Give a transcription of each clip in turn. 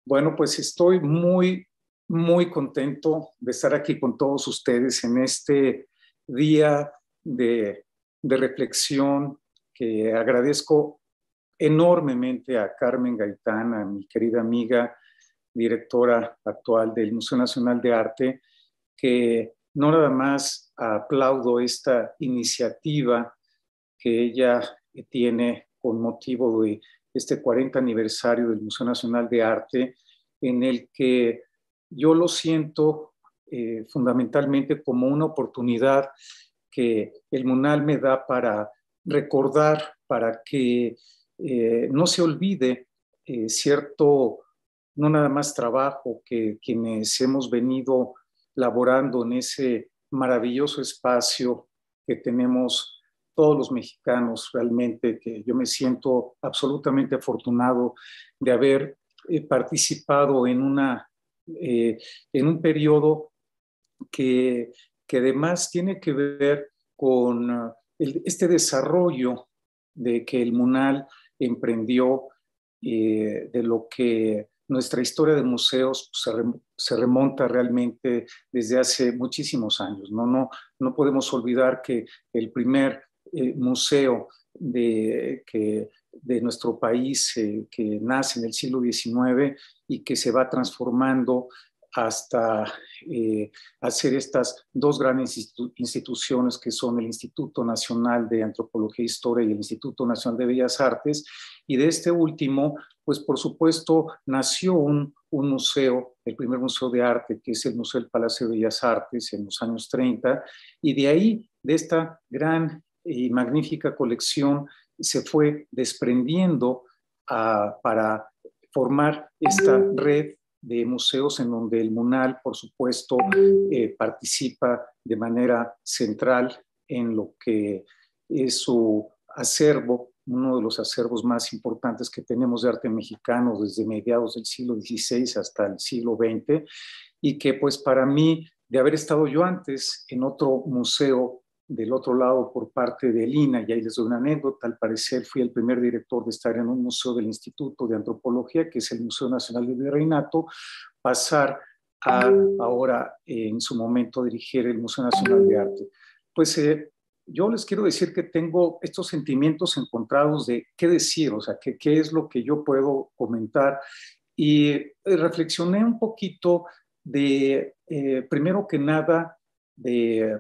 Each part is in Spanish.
Bueno, pues estoy muy contento de estar aquí con todos ustedes en este día de reflexión que agradezco enormemente a Carmen Gaitán, a mi querida amiga, directora actual del Museo Nacional de Arte, que no nada más aplaudo esta iniciativa que ella tiene con motivo de este 40 aniversario del Museo Nacional de Arte, en el que yo lo siento fundamentalmente como una oportunidad que el MUNAL me da para recordar, para que no se olvide cierto, no nada más trabajo que quienes hemos venido laborando en ese maravilloso espacio que tenemos todos los mexicanos, realmente, que yo me siento absolutamente afortunado de haber participado en un periodo que, que además tiene que ver con este desarrollo de que el MUNAL emprendió, de lo que nuestra historia de museos se remonta realmente desde hace muchísimos años. No podemos olvidar que el primer museo de nuestro país, que nace en el siglo XIX y que se va transformando hasta hacer estas dos grandes instituciones que son el Instituto Nacional de Antropología e Historia y el Instituto Nacional de Bellas Artes. Y de este último, pues por supuesto, nació un museo, el primer museo de arte, que es el Museo del Palacio de Bellas Artes en los años 30, y de ahí, de esta gran y magnífica colección, se fue desprendiendo para formar esta red de museos en donde el MUNAL, por supuesto, participa de manera central en lo que es su acervo, uno de los acervos más importantes que tenemos de arte mexicano desde mediados del siglo XVI hasta el siglo XX, y que pues para mí, de haber estado yo antes en otro museo del otro lado por parte de Lina, y ahí les doy una anécdota, al parecer fui el primer director de estar en un museo del Instituto de Antropología, que es el Museo Nacional del Virreinato, pasar a ahora en su momento dirigir el Museo Nacional de Arte. Pues yo les quiero decir que tengo estos sentimientos encontrados de qué decir, o sea, qué es lo que yo puedo comentar. Y reflexioné un poquito de, primero que nada,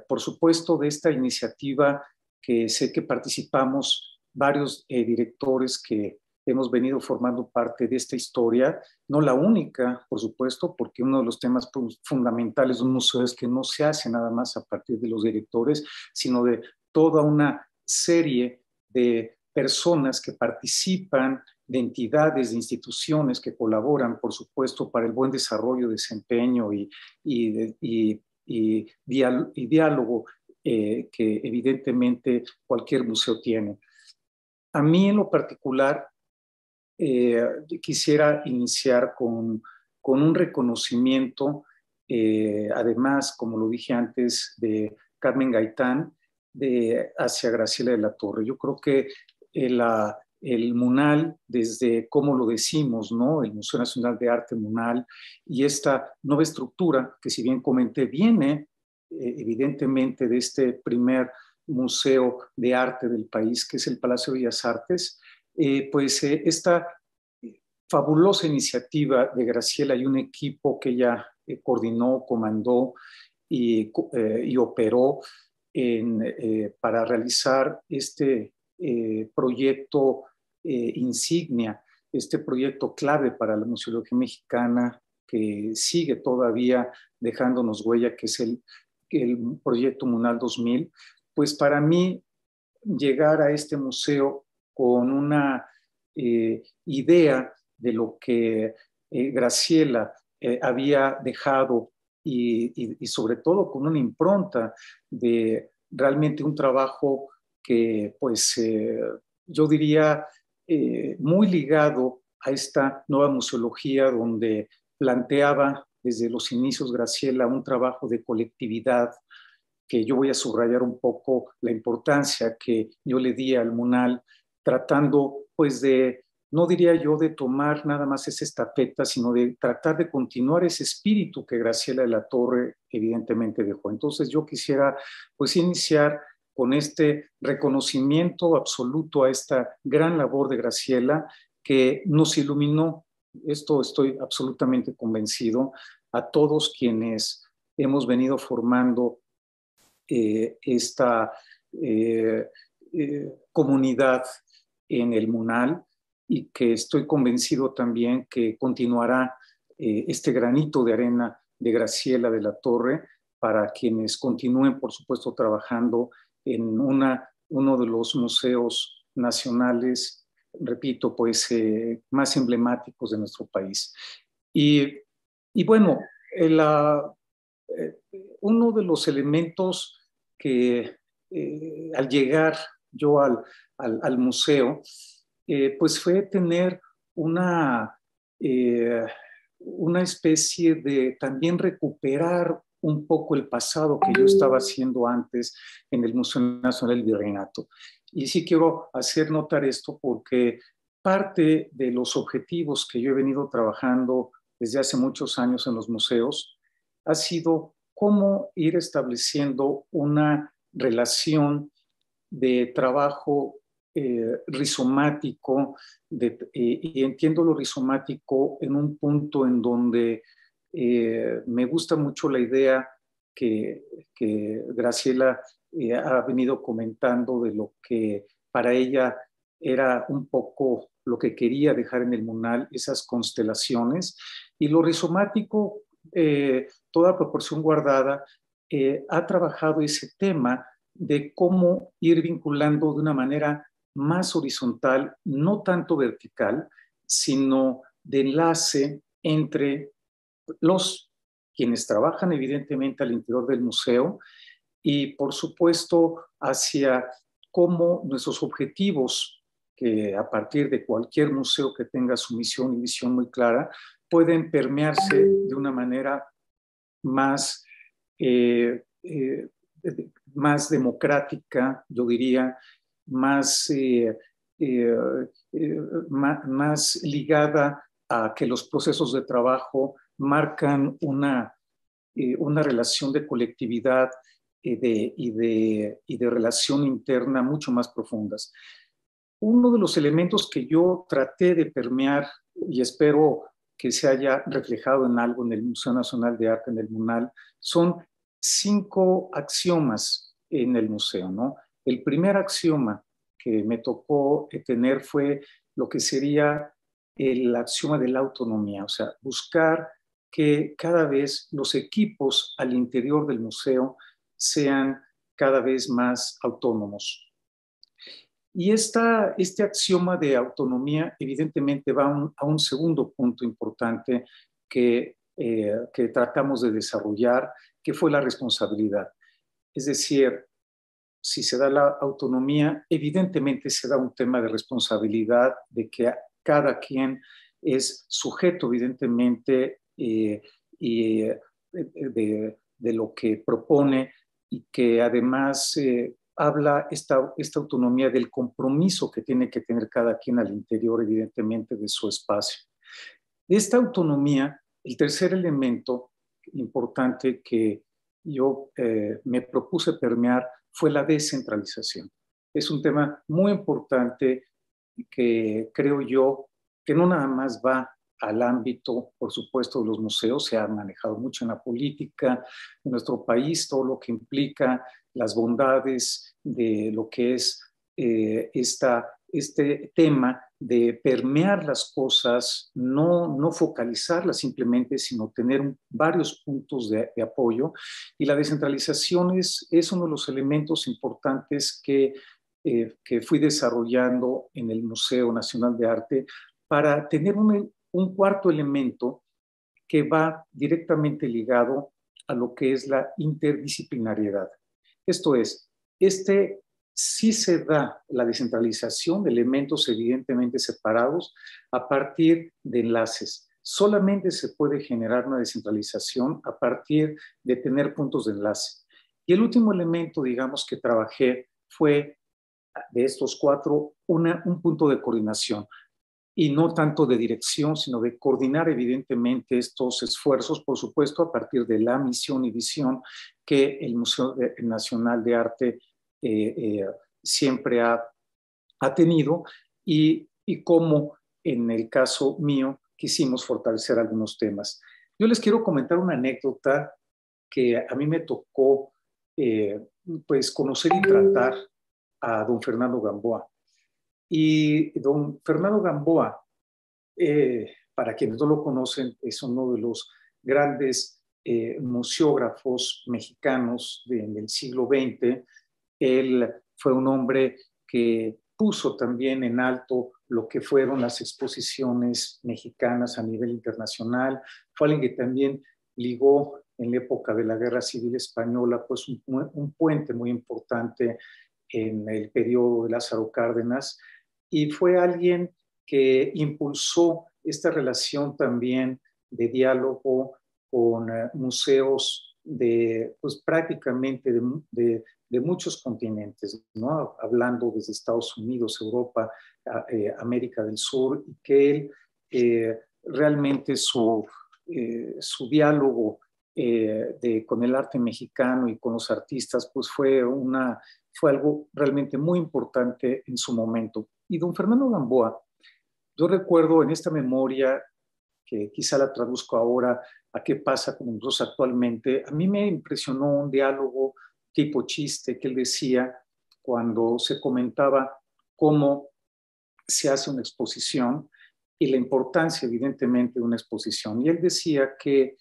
por supuesto, de esta iniciativa que sé que participamos varios directores que hemos venido formando parte de esta historia, no la única, por supuesto, porque uno de los temas fundamentales de un museo es que no se hace nada más a partir de los directores, sino de toda una serie de personas que participan, de entidades, de instituciones que colaboran, por supuesto, para el buen desarrollo, desempeño y diálogo que evidentemente cualquier museo tiene. A mí en lo particular quisiera iniciar con un reconocimiento, además, como lo dije antes, de Carmen Gaitán, hacia Graciela de la Torre. Yo creo que el MUNAL, desde cómo lo decimos, ¿no? El Museo Nacional de Arte MUNAL, y esta nueva estructura, que si bien comenté, viene evidentemente de este primer museo de arte del país, que es el Palacio de Bellas Artes, esta fabulosa iniciativa de Graciela y un equipo que ella coordinó, comandó y operó para realizar este proyecto insignia, este proyecto clave para la museología mexicana, que sigue todavía dejándonos huella, que es el proyecto MUNAL 2000. Pues para mí, llegar a este museo con una idea de lo que Graciela había dejado y sobre todo con una impronta de realmente un trabajo que pues yo diría muy ligado a esta nueva museología donde planteaba desde los inicios Graciela un trabajo de colectividad, que yo voy a subrayar un poco la importancia que yo le di al MUNAL, tratando pues de no diría yo de tomar nada más esa estafeta, sino de tratar de continuar ese espíritu que Graciela de la Torre evidentemente dejó. Entonces yo quisiera pues iniciar con este reconocimiento absoluto a esta gran labor de Graciela que nos iluminó, esto estoy absolutamente convencido, a todos quienes hemos venido formando esta comunidad en el MUNAL y que estoy convencido también que continuará este granito de arena de Graciela de la Torre para quienes continúen, por supuesto, trabajando en uno de los museos nacionales, repito, pues más emblemáticos de nuestro país. Y bueno, uno de los elementos que al llegar yo al museo, pues fue tener eh, una especie de también recuperar un poco el pasado que yo estaba haciendo antes en el Museo Nacional del Virreinato. Y sí quiero hacer notar esto porque parte de los objetivos que yo he venido trabajando desde hace muchos años en los museos ha sido cómo ir estableciendo una relación de trabajo rizomático, y entiendo lo rizomático en un punto en donde me gusta mucho la idea que Graciela ha venido comentando de lo que para ella era un poco lo que quería dejar en el MUNAL, esas constelaciones, y lo rizomático, toda proporción guardada, ha trabajado ese tema de cómo ir vinculando de una manera más horizontal, no tanto vertical, sino de enlace entre los quienes trabajan evidentemente al interior del museo y por supuesto hacia cómo nuestros objetivos, que a partir de cualquier museo que tenga su misión y visión muy clara, pueden permearse de una manera más, más democrática, yo diría, más, eh, más ligada a que los procesos de trabajo marcan una relación de colectividad y de relación interna mucho más profundas. Uno de los elementos que yo traté de permear y espero que se haya reflejado en algo en el Museo Nacional de Arte, en el MUNAL, son 5 axiomas en el museo, ¿no? El primer axioma que me tocó tener fue lo que sería el axioma de la autonomía, o sea, buscar que cada vez los equipos al interior del museo sean cada vez más autónomos. Y este axioma de autonomía evidentemente va a un segundo punto importante que tratamos de desarrollar, que fue la responsabilidad. Es decir, si se da la autonomía, evidentemente se da un tema de responsabilidad, de que cada quien es sujeto, evidentemente, de lo que propone y que además habla esta autonomía del compromiso que tiene que tener cada quien al interior, evidentemente, de su espacio. De esta autonomía, el tercer elemento importante que yo me propuse permear fue la descentralización. Es un tema muy importante que creo yo que no nada más va al ámbito, por supuesto, de los museos, se ha manejado mucho en la política de nuestro país, todo lo que implica las bondades de lo que es este tema de permear las cosas, no focalizarlas simplemente, sino tener varios puntos de apoyo. Y la descentralización es uno de los elementos importantes que fui desarrollando en el Museo Nacional de Arte para tener un cuarto elemento que va directamente ligado a lo que es la interdisciplinariedad. Esto es, sí se da la descentralización de elementos evidentemente separados a partir de enlaces. Solamente se puede generar una descentralización a partir de tener puntos de enlace. Y el último elemento, digamos, que trabajé fue de estos 4, un punto de coordinación. y no tanto de dirección, sino de coordinar evidentemente estos esfuerzos, por supuesto, a partir de la misión y visión que el Museo Nacional de Arte siempre ha tenido y cómo en el caso mío quisimos fortalecer algunos temas. Yo les quiero comentar una anécdota que a mí me tocó pues conocer y tratar a don Fernando Gamboa. Y don Fernando Gamboa, para quienes no lo conocen, es uno de los grandes museógrafos mexicanos del siglo XX. Él fue un hombre que puso también en alto lo que fueron las exposiciones mexicanas a nivel internacional. Fue alguien que también ligó en la época de la Guerra Civil Española, pues un puente muy importante en el periodo de Lázaro Cárdenas, y fue alguien que impulsó esta relación también de diálogo con museos de, pues prácticamente de muchos continentes, ¿no? Hablando desde Estados Unidos, Europa, América del Sur, y que él realmente su diálogo con el arte mexicano y con los artistas, pues fue algo realmente muy importante en su momento. Y don Fernando Gamboa, yo recuerdo en esta memoria, que quizá la traduzco ahora a qué pasa con nosotros actualmente, a mí me impresionó un diálogo tipo chiste que él decía cuando se comentaba cómo se hace una exposición y la importancia evidentemente de una exposición. Y él decía que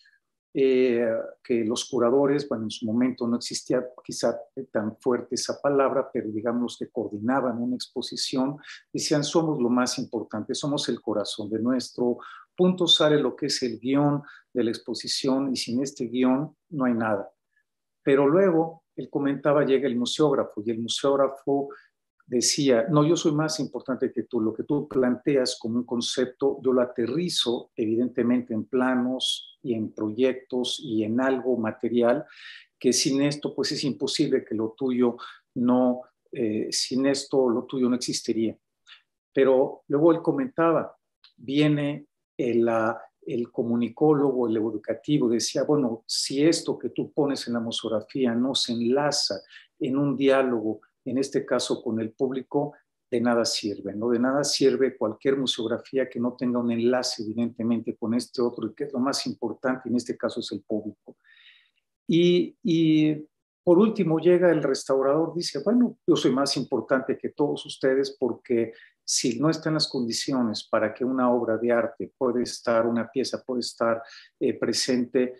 los curadores, bueno, en su momento no existía quizá tan fuerte esa palabra, pero digamos los que coordinaban una exposición, decían somos lo más importante, somos el corazón de nuestro punto, sale lo que es el guión de la exposición y sin este guión no hay nada. Pero luego, él comentaba, llega el museógrafo y el museógrafo decía, no, yo soy más importante que tú, lo que tú planteas como un concepto, yo lo aterrizo evidentemente en planos y en proyectos y en algo material, que sin esto pues es imposible que lo tuyo no, sin esto lo tuyo no existiría. Pero luego él comentaba, viene el comunicólogo, el educativo, decía, bueno, si esto que tú pones en la museografía no se enlaza en un diálogo, en este caso con el público, de nada sirve, ¿no? De nada sirve cualquier museografía que no tenga un enlace, evidentemente, con este otro, y que es lo más importante, en este caso es el público. Y por último llega el restaurador, dice, bueno, yo soy más importante que todos ustedes porque si no están las condiciones para que una obra de arte puede estar, una pieza puede estar presente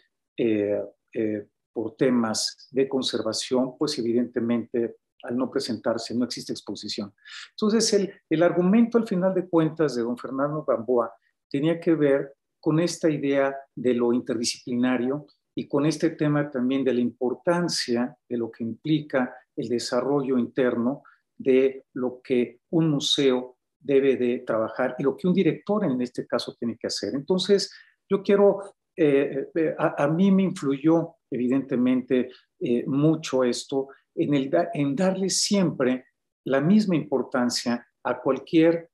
por temas de conservación, pues evidentemente al no presentarse no existe exposición. Entonces el argumento al final de cuentas de don Fernando Gamboa tenía que ver con esta idea de lo interdisciplinario y con este tema también de la importancia de lo que implica el desarrollo interno de lo que un museo debe de trabajar y lo que un director en este caso tiene que hacer. Entonces, yo quiero, a mí me influyó evidentemente mucho esto en darle siempre la misma importancia a cualquier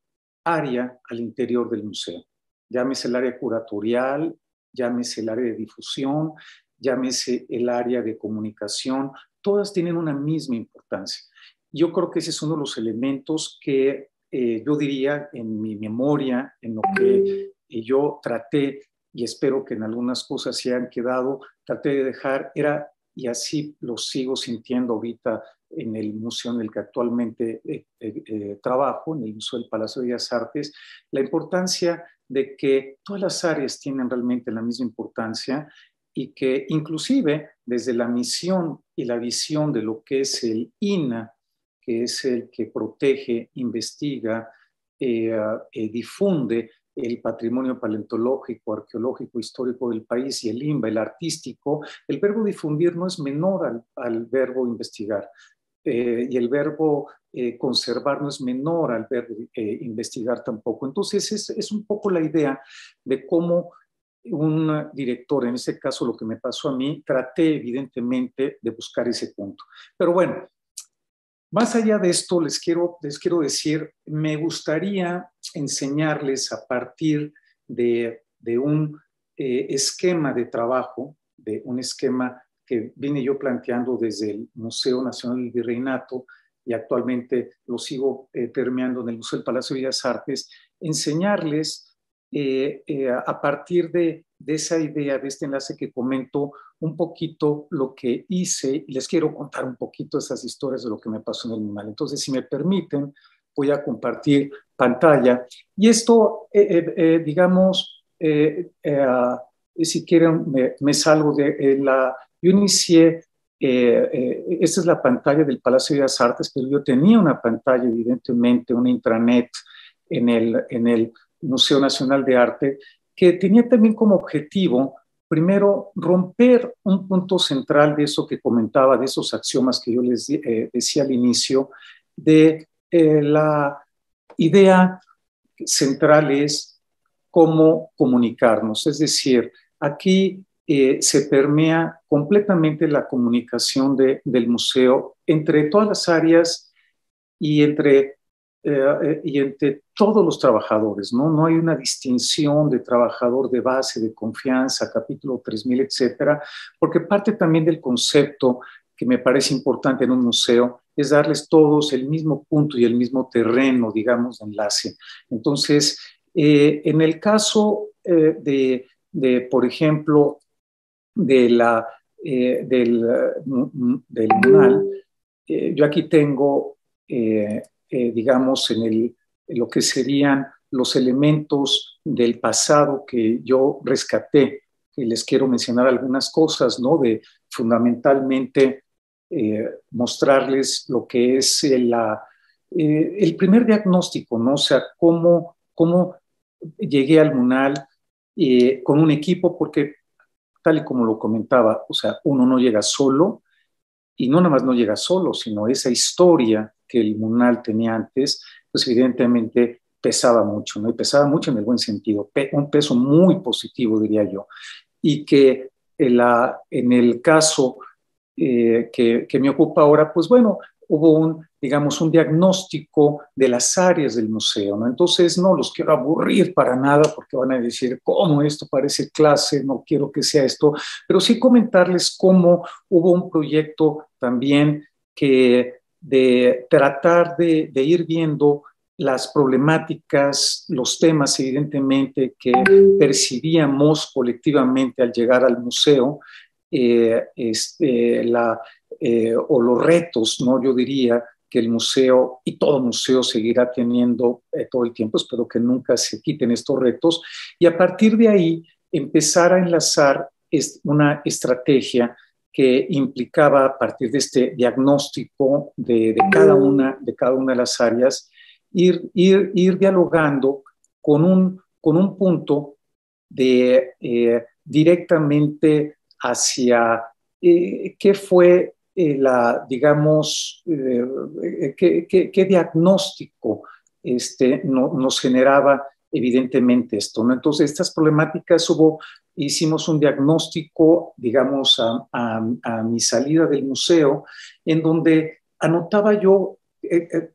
área al interior del museo. Llámese el área curatorial, llámese el área de difusión, llámese el área de comunicación, todas tienen una misma importancia. Yo creo que ese es uno de los elementos que yo diría en mi memoria, en lo que yo traté, y espero que en algunas cosas se han quedado, traté de dejar, era, y así lo sigo sintiendo ahorita en el museo en el que actualmente trabajo, en el Museo del Palacio de Bellas Artes, la importancia de que todas las áreas tienen realmente la misma importancia y que inclusive desde la misión y la visión de lo que es el INAH, que es el que protege, investiga, difunde el patrimonio paleontológico, arqueológico, histórico del país, y el INBA, el artístico, el verbo difundir no es menor al verbo investigar. Y el verbo conservar no es menor al verbo investigar tampoco. Entonces es un poco la idea de cómo un director, en ese caso lo que me pasó a mí, traté evidentemente de buscar ese punto. Pero bueno, Más allá de esto, les quiero decir, me gustaría enseñarles a partir de un esquema de trabajo, de un esquema que vine yo planteando desde el Museo Nacional del Virreinato y actualmente lo sigo permeando en el Museo del Palacio de Bellas Artes, enseñarles a partir de esa idea, de este enlace que comento, un poquito lo que hice y les quiero contar un poquito esas historias de lo que me pasó en el MUNAL. Entonces, si me permiten, voy a compartir pantalla. Y esto, digamos, si quieren, me salgo de la... Yo inicié, esta es la pantalla del Palacio de Bellas Artes, pero yo tenía una pantalla, evidentemente, una intranet en el Museo Nacional de Arte, que tenía también como objetivo, primero, romper un punto central de eso que comentaba, de esos axiomas que yo les decía al inicio, de la idea central es cómo comunicarnos. Es decir, aquí se permea completamente la comunicación del museo entre todas las áreas y entre todos los trabajadores, ¿no? No hay una distinción de trabajador de base, de confianza, capítulo 3000, etcétera, porque parte también del concepto que me parece importante en un museo es darles todos el mismo punto y el mismo terreno, digamos, de enlace. Entonces, en el caso por ejemplo, del MUNAL, yo aquí tengo digamos, en lo que serían los elementos del pasado que yo rescaté, y les quiero mencionar algunas cosas, ¿no? De fundamentalmente mostrarles lo que es el primer diagnóstico, ¿no? O sea, cómo llegué al MUNAL con un equipo, porque tal y como lo comentaba, o sea, uno no llega solo, y no nada más no llega solo, sino esa historia que el MUNAL tenía antes, pues evidentemente pesaba mucho, ¿no? Y pesaba mucho en el buen sentido, un peso muy positivo, diría yo. Y que en el caso que me ocupa ahora, pues bueno, hubo digamos, un diagnóstico de las áreas del museo, ¿no? Entonces, no los quiero aburrir para nada porque van a decir, ¿cómo esto parece clase? No quiero que sea esto, pero sí comentarles cómo hubo un proyecto también que de tratar de ir viendo las problemáticas, los temas, evidentemente, que percibíamos colectivamente al llegar al museo, o los retos, ¿no? Yo diría que el museo y todo museo seguirá teniendo todo el tiempo, espero que nunca se quiten estos retos, y a partir de ahí empezar a enlazar una estrategia que implicaba a partir de este diagnóstico de cada una de las áreas, ir dialogando con un punto de directamente hacia qué fue digamos, qué diagnóstico nos generaba evidentemente esto, ¿no? Entonces, estas problemáticas hicimos un diagnóstico, digamos, a mi salida del museo, en donde anotaba yo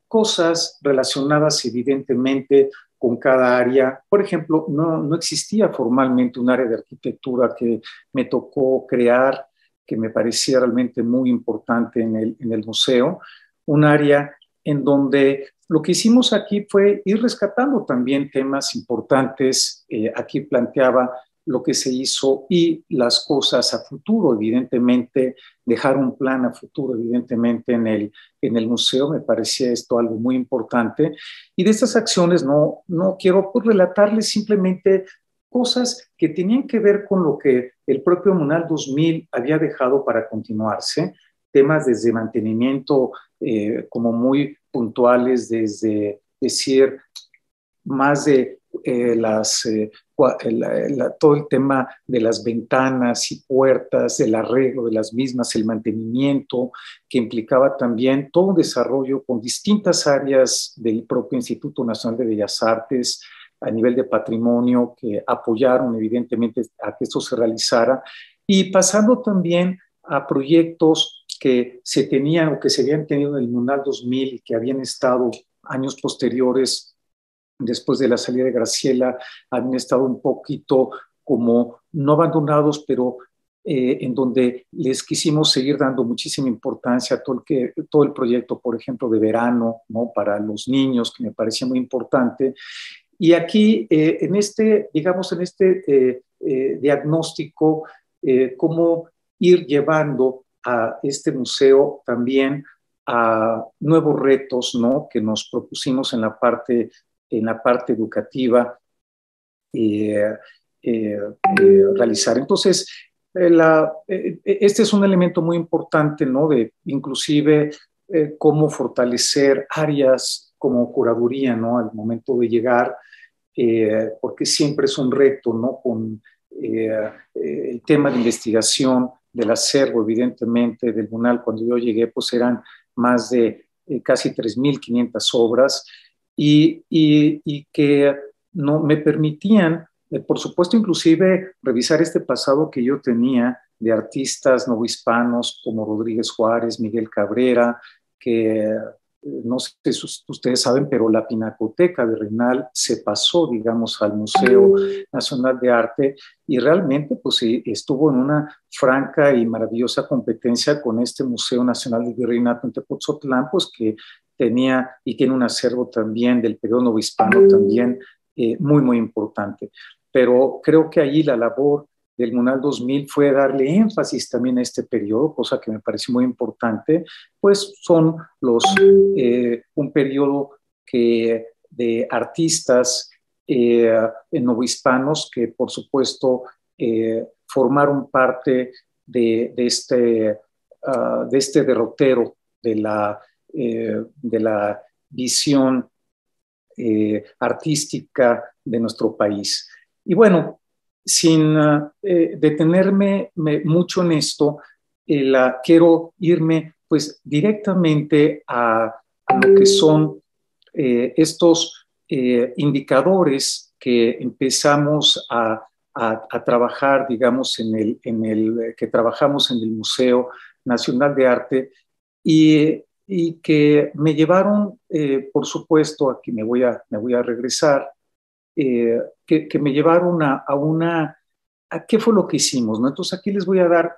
cosas relacionadas evidentemente con cada área. Por ejemplo, no existía formalmente un área de arquitectura que me tocó crear, que me parecía realmente muy importante en el museo, un área en donde lo que hicimos aquí fue ir rescatando también temas importantes. Aquí planteaba lo que se hizo y las cosas a futuro, evidentemente, dejar un plan a futuro, evidentemente, en el museo, me parecía esto algo muy importante. Y de estas acciones no quiero pues, relatarles simplemente cosas que tenían que ver con lo que el propio MUNAL 2000 había dejado para continuarse, temas desde mantenimiento como muy puntuales, desde decir más de todo el tema de las ventanas y puertas, el arreglo de las mismas, el mantenimiento, que implicaba también todo un desarrollo con distintas áreas del propio Instituto Nacional de Bellas Artes a nivel de patrimonio, que apoyaron evidentemente a que esto se realizara, y pasando también a proyectos que se tenían o que se habían tenido en el Munal 2000 y que habían estado años posteriores, después de la salida de Graciela, habían estado un poquito como no abandonados, pero en donde les quisimos seguir dando muchísima importancia a todo el proyecto, por ejemplo, de verano, ¿no? Para los niños, que me parecía muy importante. Y aquí, digamos, en este diagnóstico, cómo ir llevando a este museo también a nuevos retos, ¿no? Que nos propusimos en la parte educativa eh, realizar. Entonces, este es un elemento muy importante, ¿no? De inclusive cómo fortalecer áreas como curaduría, ¿no? Al momento de llegar, porque siempre es un reto, ¿no? Con el tema de investigación del acervo, evidentemente, del MUNAL, cuando yo llegué, pues eran más de casi 3.500 obras y que no me permitían, por supuesto, inclusive revisar este pasado que yo tenía de artistas novohispanos como Rodríguez Juárez, Miguel Cabrera, que no sé si ustedes saben, pero la Pinacoteca de Reinal se pasó, digamos, al Museo Nacional de Arte y realmente pues sí, estuvo en una franca y maravillosa competencia con este Museo Nacional del Virreinato en Tepoztlán, pues que tenía y tiene un acervo también del periodo novohispano también muy, muy importante. Pero creo que allí la labor del MUNAL 2000 fue darle énfasis también a este periodo, cosa que me pareció muy importante, pues son un periodo de artistas novohispanos que por supuesto formaron parte de este derrotero de la visión artística de nuestro país. Y bueno, sin detenerme mucho en esto, quiero irme pues directamente a lo que son estos indicadores que empezamos a trabajar, digamos, que trabajamos en el Museo Nacional de Arte y que me llevaron, por supuesto, aquí me voy a regresar, que me llevaron a qué fue lo que hicimos, ¿no? Entonces aquí les voy a dar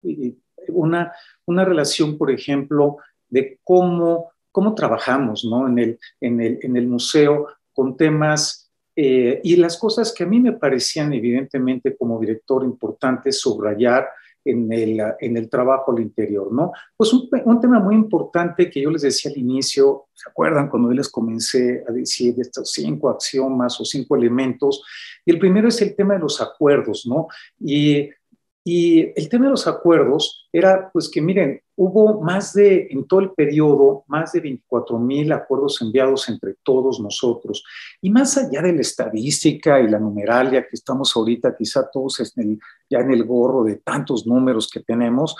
eh, una relación, por ejemplo, de cómo trabajamos, ¿no? En el museo con temas y las cosas que a mí me parecían evidentemente como director importantes subrayar en el trabajo al interior, ¿no? Pues un tema muy importante que yo les decía al inicio, ¿se acuerdan cuando yo les comencé a decir de estos 5 axiomas o 5 elementos? Y el primero es el tema de los acuerdos, ¿no? Y el tema de los acuerdos era, pues que miren, hubo en todo el periodo, más de 24,000 acuerdos enviados entre todos nosotros. Y más allá de la estadística y la numeralia que estamos ahorita, quizá todos ya en el gorro de tantos números que tenemos,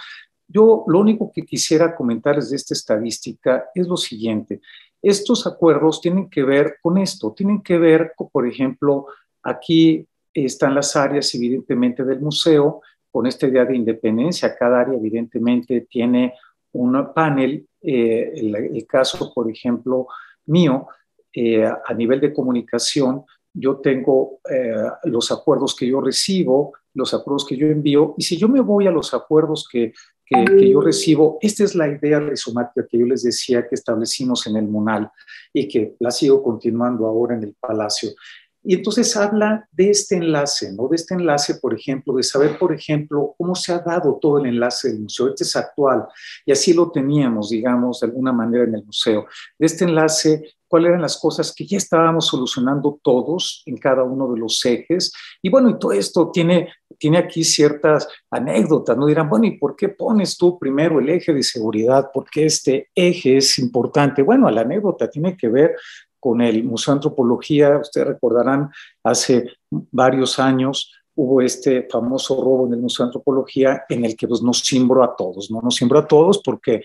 yo lo único que quisiera comentarles de esta estadística es lo siguiente. Estos acuerdos tienen que ver con esto, tienen que ver, por ejemplo, aquí están las áreas evidentemente del museo, con esta idea de independencia. Cada área evidentemente tiene un panel. El caso, por ejemplo, mío, a nivel de comunicación, yo tengo los acuerdos que yo recibo, los acuerdos que yo envío, y si yo me voy a los acuerdos que yo recibo, esta es la idea rizomática que yo les decía que establecimos en el MUNAL y que la sigo continuando ahora en el Palacio. Y entonces habla de este enlace, ¿no? De este enlace, por ejemplo, de saber, por ejemplo, cómo se ha dado todo el enlace del museo. Este es actual y así lo teníamos, digamos, de alguna manera en el museo. De este enlace, cuáles eran las cosas que ya estábamos solucionando todos en cada uno de los ejes. Y bueno, y todo esto tiene aquí ciertas anécdotas, ¿no? Dirán, bueno, ¿y por qué pones tú primero el eje de seguridad? ¿Por qué este eje es importante? Bueno, la anécdota tiene que ver con el Museo de Antropología. Ustedes recordarán, hace varios años hubo este famoso robo en el Museo de Antropología en el que pues, nos cimbró a todos, ¿no? Nos cimbró a todos porque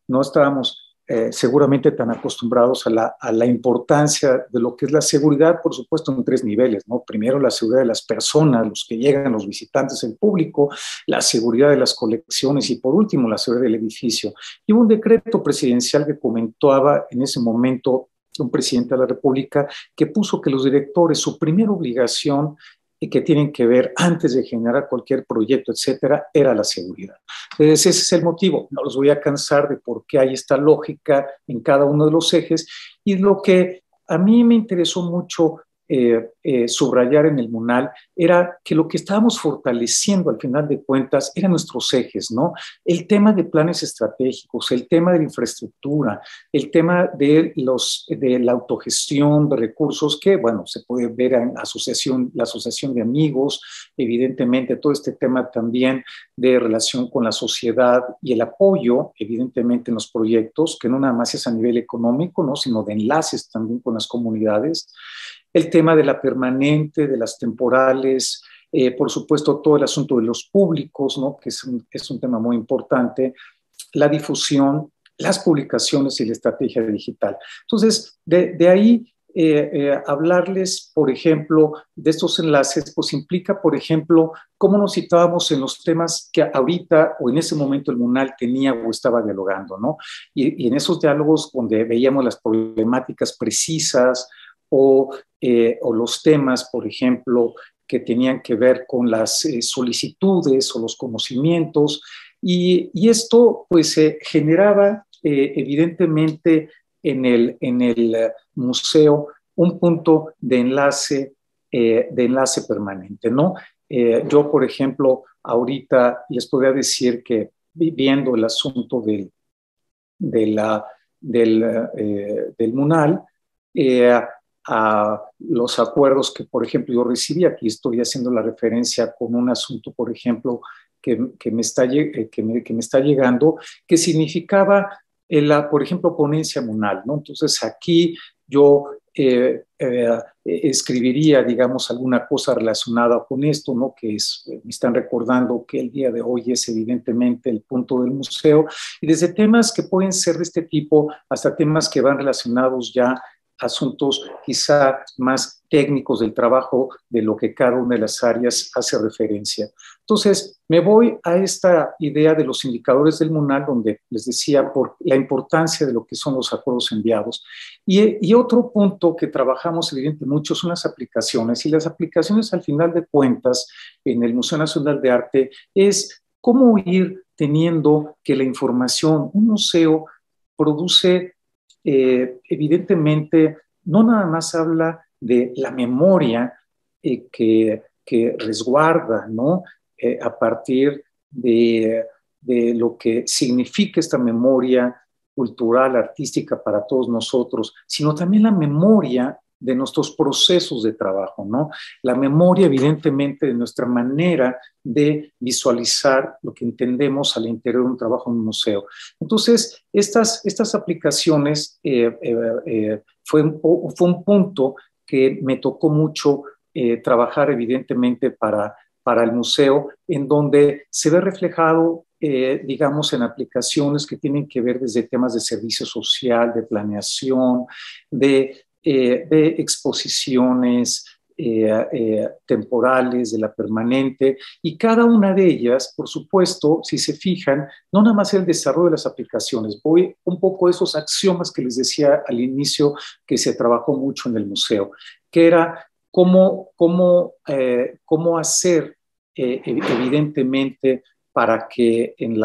no estábamos seguramente tan acostumbrados a la importancia de lo que es la seguridad, por supuesto, en tres niveles, ¿no? Primero, la seguridad de las personas, los que llegan, los visitantes, el público, la seguridad de las colecciones y, por último, la seguridad del edificio. Y hubo un decreto presidencial que comentaba en ese momento un presidente de la República que puso que los directores, su primera obligación y que tienen que ver antes de generar cualquier proyecto, etcétera, era la seguridad. Entonces, ese es el motivo. No los voy a cansar de por qué hay esta lógica en cada uno de los ejes. Y lo que a mí me interesó mucho subrayar en el MUNAL era que lo que estábamos fortaleciendo al final de cuentas eran nuestros ejes, ¿no? El tema de planes estratégicos, el tema de la infraestructura, el tema de la autogestión de recursos que, bueno, se puede ver en la asociación de amigos, evidentemente todo este tema también de relación con la sociedad y el apoyo, evidentemente, en los proyectos, que no nada más es a nivel económico, ¿no? Sino de enlaces también con las comunidades. El tema de la permanente, de las temporales, por supuesto todo el asunto de los públicos, ¿no? Que es un tema muy importante, la difusión, las publicaciones y la estrategia digital. Entonces, de ahí hablarles, por ejemplo, de estos enlaces, pues implica, por ejemplo, cómo nos situábamos en los temas que ahorita o en ese momento el MUNAL tenía o estaba dialogando, ¿no? Y en esos diálogos donde veíamos las problemáticas precisas, o los temas, por ejemplo, que tenían que ver con las solicitudes o los conocimientos. Y esto pues generaba evidentemente en el museo un punto de enlace permanente, ¿no? Yo, por ejemplo, ahorita les podría decir que viendo el asunto del MUNAL, a los acuerdos que, por ejemplo, yo recibí. Aquí estoy haciendo la referencia con un asunto, por ejemplo, que me está llegando, que significaba, por ejemplo, ponencia MUNAL, ¿no? Entonces, aquí yo escribiría, digamos, alguna cosa relacionada con esto, ¿no? Que me están recordando que el día de hoy es evidentemente el punto del museo, y desde temas que pueden ser de este tipo hasta temas que van relacionados ya asuntos quizá más técnicos del trabajo de lo que cada una de las áreas hace referencia. Entonces, me voy a esta idea de los indicadores del MUNAL, donde les decía por la importancia de lo que son los acuerdos enviados. Y otro punto que trabajamos evidentemente mucho son las aplicaciones, y las aplicaciones al final de cuentas en el Museo Nacional de Arte es cómo ir teniendo que la información, un museo produce evidentemente no nada más habla de la memoria que resguarda, ¿no? A partir de lo que significa esta memoria cultural, artística para todos nosotros, sino también la memoria de nuestros procesos de trabajo, ¿no? La memoria, evidentemente, de nuestra manera de visualizar lo que entendemos al interior de un trabajo en un museo. Entonces, estas aplicaciones fue un punto que me tocó mucho trabajar, evidentemente, para el museo, en donde se ve reflejado, digamos, en aplicaciones que tienen que ver desde temas de servicio social, de planeación, de exposiciones temporales, de la permanente, y cada una de ellas, por supuesto, si se fijan, no nada más el desarrollo de las aplicaciones, voy un poco a esos axiomas que les decía al inicio que se trabajó mucho en el museo, que era cómo hacer evidentemente para que en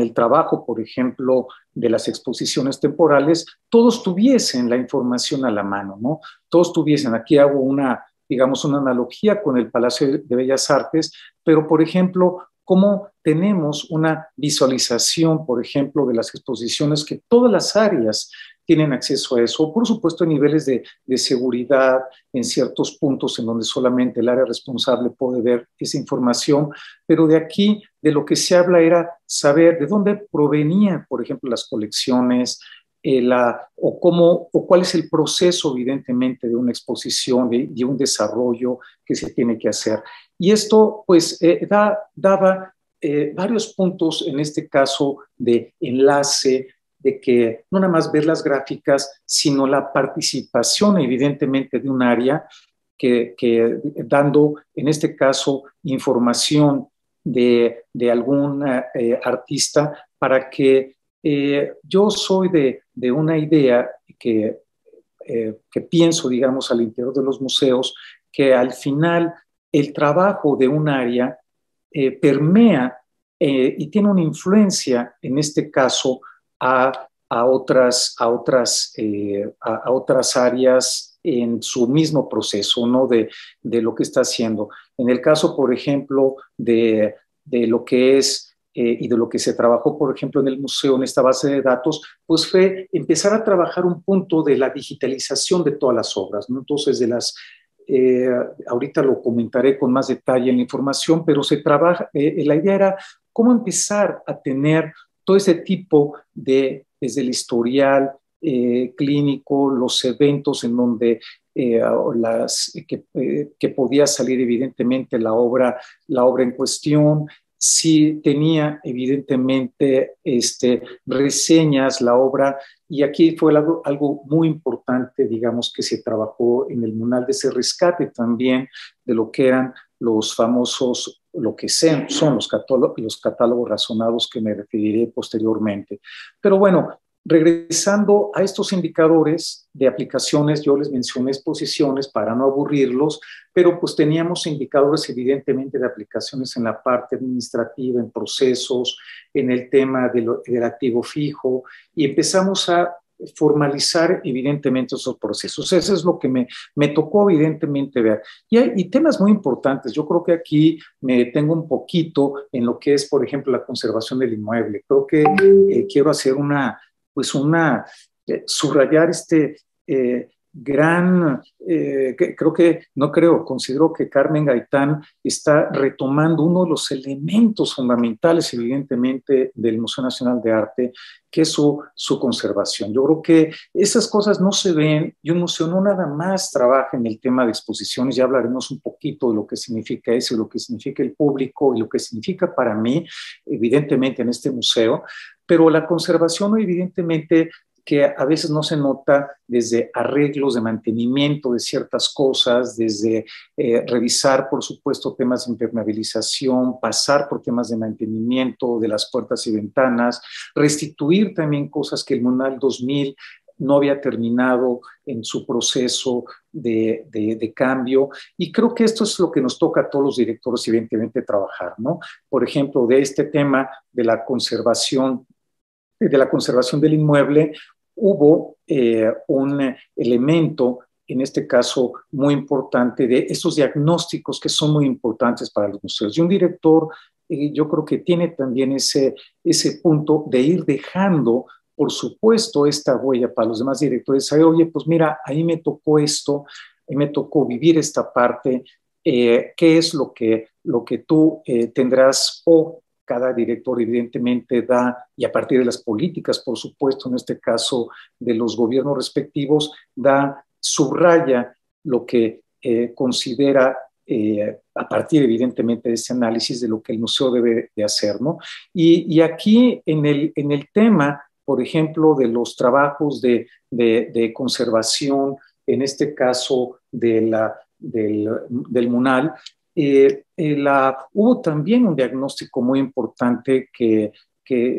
el trabajo, por ejemplo, de las exposiciones temporales, todos tuviesen la información a la mano, ¿no? Todos tuviesen, aquí hago digamos, una analogía con el Palacio de Bellas Artes, pero, por ejemplo, cómo tenemos una visualización, por ejemplo, de las exposiciones, que todas las áreas tienen acceso a eso, por supuesto, a niveles de seguridad, en ciertos puntos en donde solamente el área responsable puede ver esa información, pero de aquí, de lo que se habla era saber de dónde provenían, por ejemplo, las colecciones, o cuál es el proceso, evidentemente, de una exposición, de un desarrollo que se tiene que hacer. Y esto, pues, daba varios puntos en este caso de enlace, de que no nada más ver las gráficas, sino la participación evidentemente de un área que dando en este caso información de algún artista para que yo soy de una idea que pienso, digamos, al interior de los museos, que al final el trabajo de un área permea y tiene una influencia, en este caso, a otras áreas en su mismo proceso, ¿no? De lo que está haciendo. En el caso, por ejemplo, de lo que es y de lo que se trabajó, por ejemplo, en el museo, en esta base de datos, pues fue empezar a trabajar un punto de la digitalización de todas las obras, ¿no? Entonces, eh, ahorita lo comentaré con más detalle en la información, pero se trabaja, la idea era cómo empezar a tener todo ese tipo desde el historial clínico, los eventos en donde que podía salir evidentemente la obra en cuestión, si tenía evidentemente reseñas, la obra, y aquí fue algo muy importante, digamos, que se trabajó en el MUNAL de ese rescate también de lo que eran los famosos, lo que son los catálogos razonados que me referiré posteriormente. Pero bueno, regresando a estos indicadores de aplicaciones, yo les mencioné exposiciones para no aburrirlos, pero pues teníamos indicadores evidentemente de aplicaciones en la parte administrativa, en procesos, en el tema del activo fijo, y empezamos a formalizar evidentemente esos procesos. Eso es lo que me tocó evidentemente ver. Y temas muy importantes. Yo creo que aquí me detengo un poquito en lo que es, por ejemplo, la conservación del inmueble. Creo que quiero hacer subrayar considero que Carmen Gaitán está retomando uno de los elementos fundamentales, evidentemente, del Museo Nacional de Arte, que es su conservación. Yo creo que esas cosas no se ven y un museo no nada más trabaja en el tema de exposiciones, ya hablaremos un poquito de lo que significa eso, lo que significa el público y lo que significa para mí, evidentemente, en este museo, pero la conservación evidentemente que a veces no se nota desde arreglos de mantenimiento de ciertas cosas, desde revisar, por supuesto, temas de impermeabilización, pasar por temas de mantenimiento de las puertas y ventanas, restituir también cosas que el MUNAL 2000 no había terminado en su proceso de cambio. Y creo que esto es lo que nos toca a todos los directores, evidentemente, trabajar, ¿no? Por ejemplo, de este tema de la conservación del inmueble, hubo un elemento, en este caso muy importante, de esos diagnósticos que son muy importantes para los museos. Y un director, yo creo que tiene también ese punto de ir dejando, por supuesto, esta huella para los demás directores. Saber, oye, pues mira, ahí me tocó esto, ahí me tocó vivir esta parte, qué es lo que tú tendrás o cada director evidentemente da, y a partir de las políticas, por supuesto, en este caso de los gobiernos respectivos, subraya lo que considera a partir evidentemente de ese análisis de lo que el museo debe de hacer, ¿no? Y aquí en el tema, por ejemplo, de los trabajos de conservación, en este caso del MUNAL, hubo también un diagnóstico muy importante que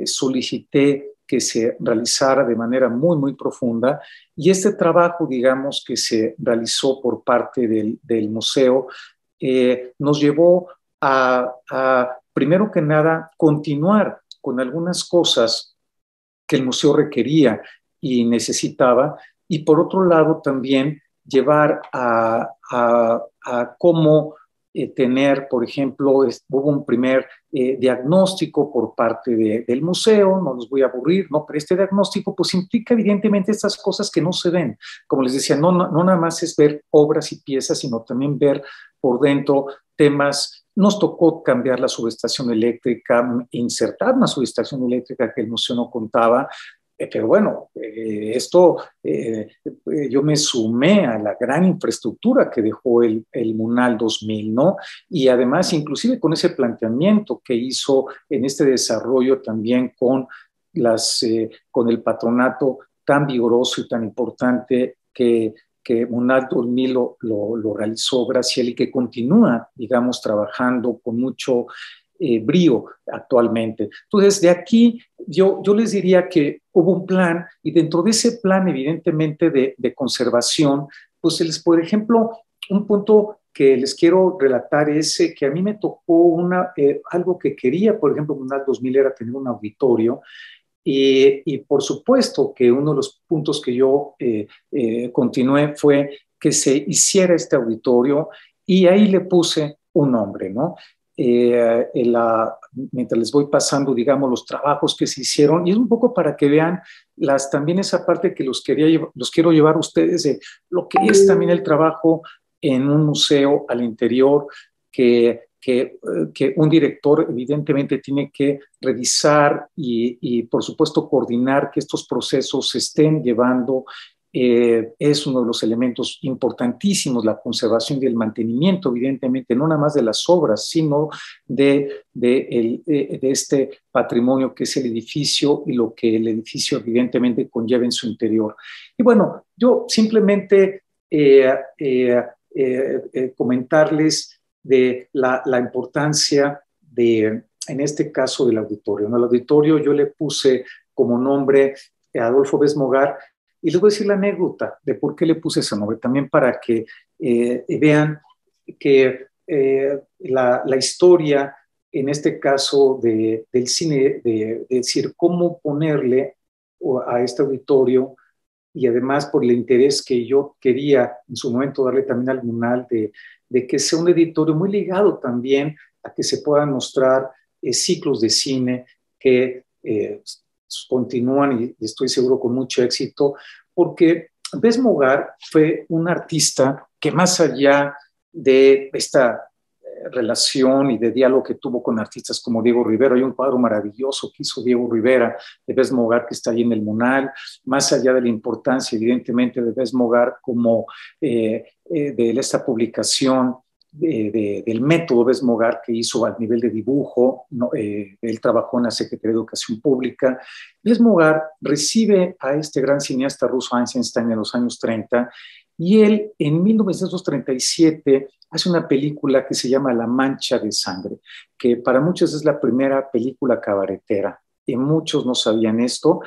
solicité que se realizara de manera muy, muy profunda, y este trabajo, digamos, que se realizó por parte del museo, nos llevó primero que nada, continuar con algunas cosas que el museo requería y necesitaba, y por otro lado también llevar a cómo tener, por ejemplo, hubo un primer diagnóstico por parte del museo, no los voy a aburrir, ¿no? Pero este diagnóstico pues implica evidentemente estas cosas que no se ven. Como les decía, no nada más es ver obras y piezas, sino también ver por dentro temas. Nos tocó cambiar la subestación eléctrica, insertar una subestación eléctrica que el museo no contaba, Pero bueno, esto, yo me sumé a la gran infraestructura que dejó el MUNAL 2000, ¿no? Y además, inclusive con ese planteamiento que hizo en este desarrollo también con el patronato tan vigoroso y tan importante que MUNAL 2000 lo realizó Graciela y que continúa, digamos, trabajando con mucho brío actualmente. Entonces, de aquí yo les diría que hubo un plan y dentro de ese plan, evidentemente, de conservación, pues, por ejemplo, un punto que les quiero relatar es que a mí me tocó algo que quería, por ejemplo, MUNAL 2000 era tener un auditorio y por supuesto que uno de los puntos que yo continué fue que se hiciera este auditorio y ahí le puse un nombre, ¿no? Mientras les voy pasando, digamos, los trabajos que se hicieron, y es un poco para que vean también esa parte que los quiero llevar a ustedes de lo que es también el trabajo en un museo al interior, que un director evidentemente tiene que revisar y por supuesto coordinar que estos procesos se estén llevando. Es uno de los elementos importantísimos, la conservación y el mantenimiento, evidentemente, no nada más de las obras, sino de este patrimonio que es el edificio y lo que el edificio evidentemente conlleva en su interior. Y bueno, yo simplemente comentarles de la importancia en este caso, del auditorio. En el auditorio yo le puse como nombre a Adolfo Besmogar y les voy a decir la anécdota de por qué le puse ese nombre, también para que vean que la historia, en este caso del cine, de decir cómo ponerle a este auditorio y además por el interés que yo quería en su momento darle también al MUNAL de que sea un editorio muy ligado también a que se puedan mostrar ciclos de cine que continúan y estoy seguro con mucho éxito, porque Bess Mogar fue un artista que más allá de esta relación y de diálogo que tuvo con artistas como Diego Rivera. Hay un cuadro maravilloso que hizo Diego Rivera de Bess Mogar que está ahí en el MUNAL, más allá de la importancia evidentemente de Bess Mogar como de esta publicación del método Bess Mogar que hizo al nivel de dibujo, ¿no? Él trabajó en la Secretaría de Educación Pública. Bess Mogar recibe a este gran cineasta ruso Eisenstein en los años 30 y él en 1937 hace una película que se llama La Mancha de Sangre, que para muchos es la primera película cabaretera, y muchos no sabían esto.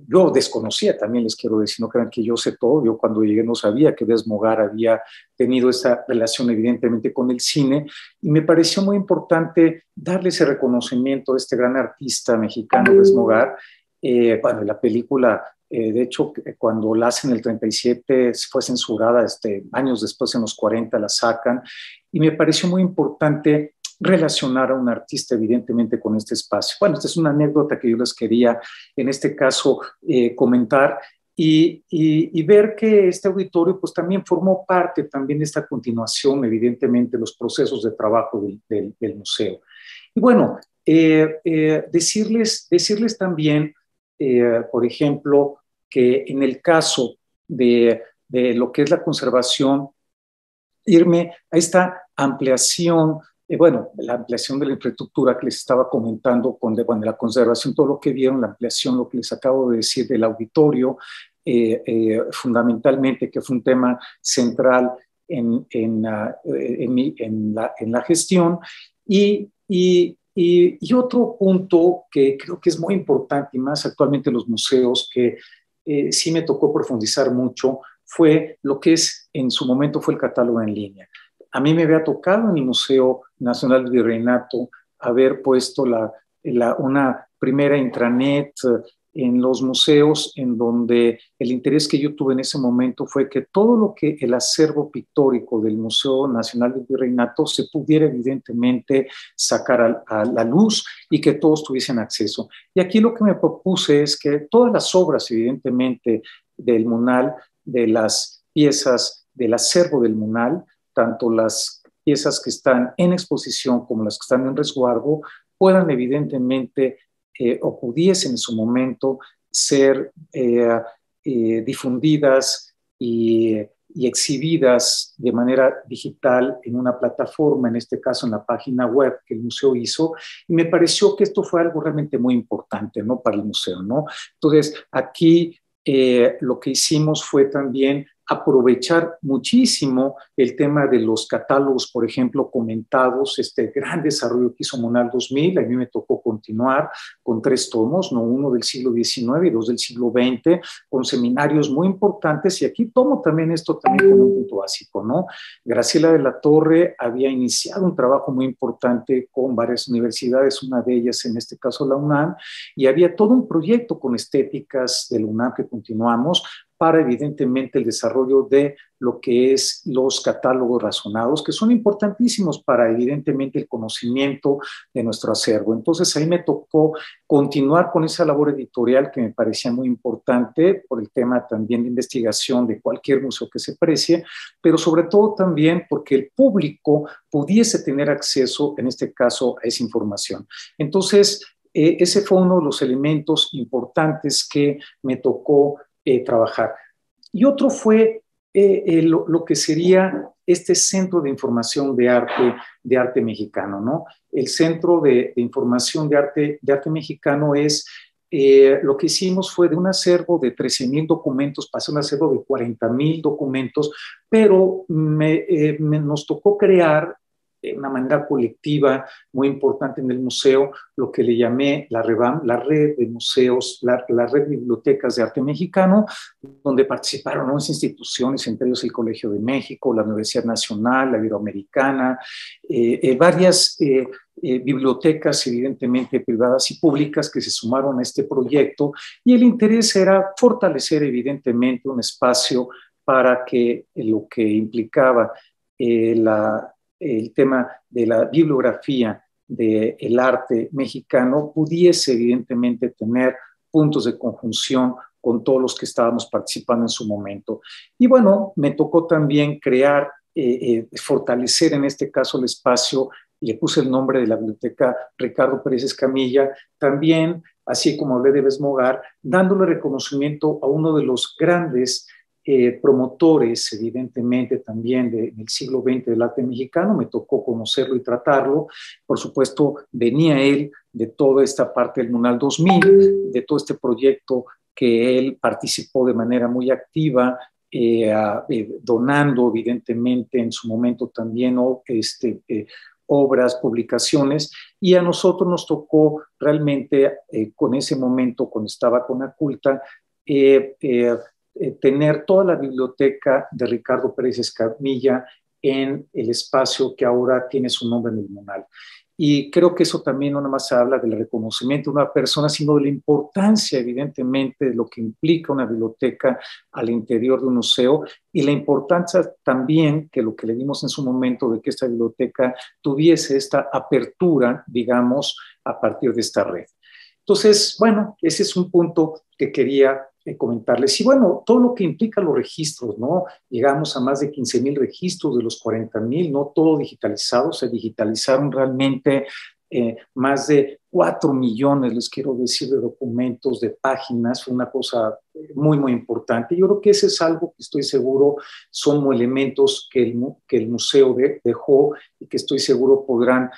Yo desconocía también, les quiero decir, no crean que yo sé todo. Yo cuando llegué no sabía que Bess Mogar había tenido esa relación evidentemente con el cine y me pareció muy importante darle ese reconocimiento a este gran artista mexicano, Bess Mogar. Bueno, la película, de hecho, cuando la hacen en el 37 fue censurada, años después en los 40 la sacan y me pareció muy importante relacionar a un artista evidentemente con este espacio. Bueno, esta es una anécdota que yo les quería en este caso comentar y ver que este auditorio pues también formó parte también de esta continuación evidentemente los procesos de trabajo del museo. Y bueno, decirles también, por ejemplo, que en el caso de lo que es la conservación, irme a esta ampliación, bueno, la ampliación de la infraestructura que les estaba comentando bueno, la conservación, todo lo que vieron, la ampliación, lo que les acabo de decir del auditorio, fundamentalmente, que fue un tema central en la gestión, y otro punto que creo que es muy importante, y más actualmente en los museos, que sí me tocó profundizar mucho, fue lo que en su momento fue el catálogo en línea. A mí me había tocado en el Museo Nacional del Virreinato haber puesto una primera intranet en los museos, en donde el interés que yo tuve en ese momento fue que todo lo que el acervo pictórico del Museo Nacional del Virreinato se pudiera evidentemente sacar a la luz y que todos tuviesen acceso. Y aquí lo que me propuse es que todas las obras, evidentemente, del MUNAL, de las piezas del acervo del MUNAL, tanto las piezas que están en exposición como las que están en resguardo, puedan evidentemente o pudiesen en su momento ser difundidas y exhibidas de manera digital en una plataforma, en este caso en la página web que el museo hizo, y me pareció que esto fue algo realmente muy importante, ¿no? Para el museo, ¿no? Entonces, aquí lo que hicimos fue también aprovechar muchísimo el tema de los catálogos, por ejemplo, comentados, este gran desarrollo que hizo Munal 2000. A mí me tocó continuar con 3 tomos, ¿no? Uno del siglo XIX y 2 del siglo XX, con seminarios muy importantes, y aquí tomo también esto también como un punto básico, ¿no? Graciela de la Torre había iniciado un trabajo muy importante con varias universidades, una de ellas en este caso la UNAM, y había todo un proyecto con estéticas de la UNAM que continuamos para evidentemente el desarrollo de lo que es los catálogos razonados, que son importantísimos para evidentemente el conocimiento de nuestro acervo. Entonces ahí me tocó continuar con esa labor editorial que me parecía muy importante por el tema también de investigación de cualquier museo que se precie, pero sobre todo también porque el público pudiese tener acceso, en este caso, a esa información. Entonces, ese fue uno de los elementos importantes que me tocó trabajar. Y otro fue lo que sería este Centro de Información de arte mexicano, ¿no? El Centro de Información de arte mexicano es, lo que hicimos fue de un acervo de 13,000 documentos, pasó a un acervo de 40,000 documentos, pero nos tocó crear de una manera colectiva muy importante en el museo, lo que le llamé la red de museos, la red de bibliotecas de arte mexicano, donde participaron 11 instituciones, entre ellos el Colegio de México, la Universidad Nacional, la Iberoamericana, varias bibliotecas evidentemente privadas y públicas que se sumaron a este proyecto, y el interés era fortalecer evidentemente un espacio para que lo que implicaba el tema de la bibliografía del arte mexicano pudiese evidentemente tener puntos de conjunción con todos los que estábamos participando en su momento. Y bueno, me tocó también crear, fortalecer en este caso el espacio, le puse el nombre de la biblioteca Ricardo Pérez Escamilla, también, así como hablé de Besmogar, dándole reconocimiento a uno de los grandes promotores, evidentemente, también del siglo XX del arte mexicano. Me tocó conocerlo y tratarlo. Por supuesto, venía él de toda esta parte del Munal 2000, de todo este proyecto que él participó de manera muy activa, donando, evidentemente, en su momento también obras, publicaciones, y a nosotros nos tocó realmente, con ese momento, cuando estaba con Aculta, tener toda la biblioteca de Ricardo Pérez Escamilla en el espacio que ahora tiene su nombre en el Munal. Y creo que eso también no nada más habla del reconocimiento de una persona, sino de la importancia, evidentemente, de lo que implica una biblioteca al interior de un museo, y la importancia también que lo que le dimos en su momento de que esta biblioteca tuviese esta apertura, digamos, a partir de esta red. Entonces, bueno, ese es un punto que quería comentarles. Y bueno, todo lo que implica los registros, ¿no? Llegamos a más de 15,000 registros de los 40,000, no todo digitalizado, se digitalizaron realmente más de 4 millones, les quiero decir, de documentos, de páginas. Fue una cosa muy, muy importante. Yo creo que ese es algo que estoy seguro son elementos que el museo dejó, y que estoy seguro podrán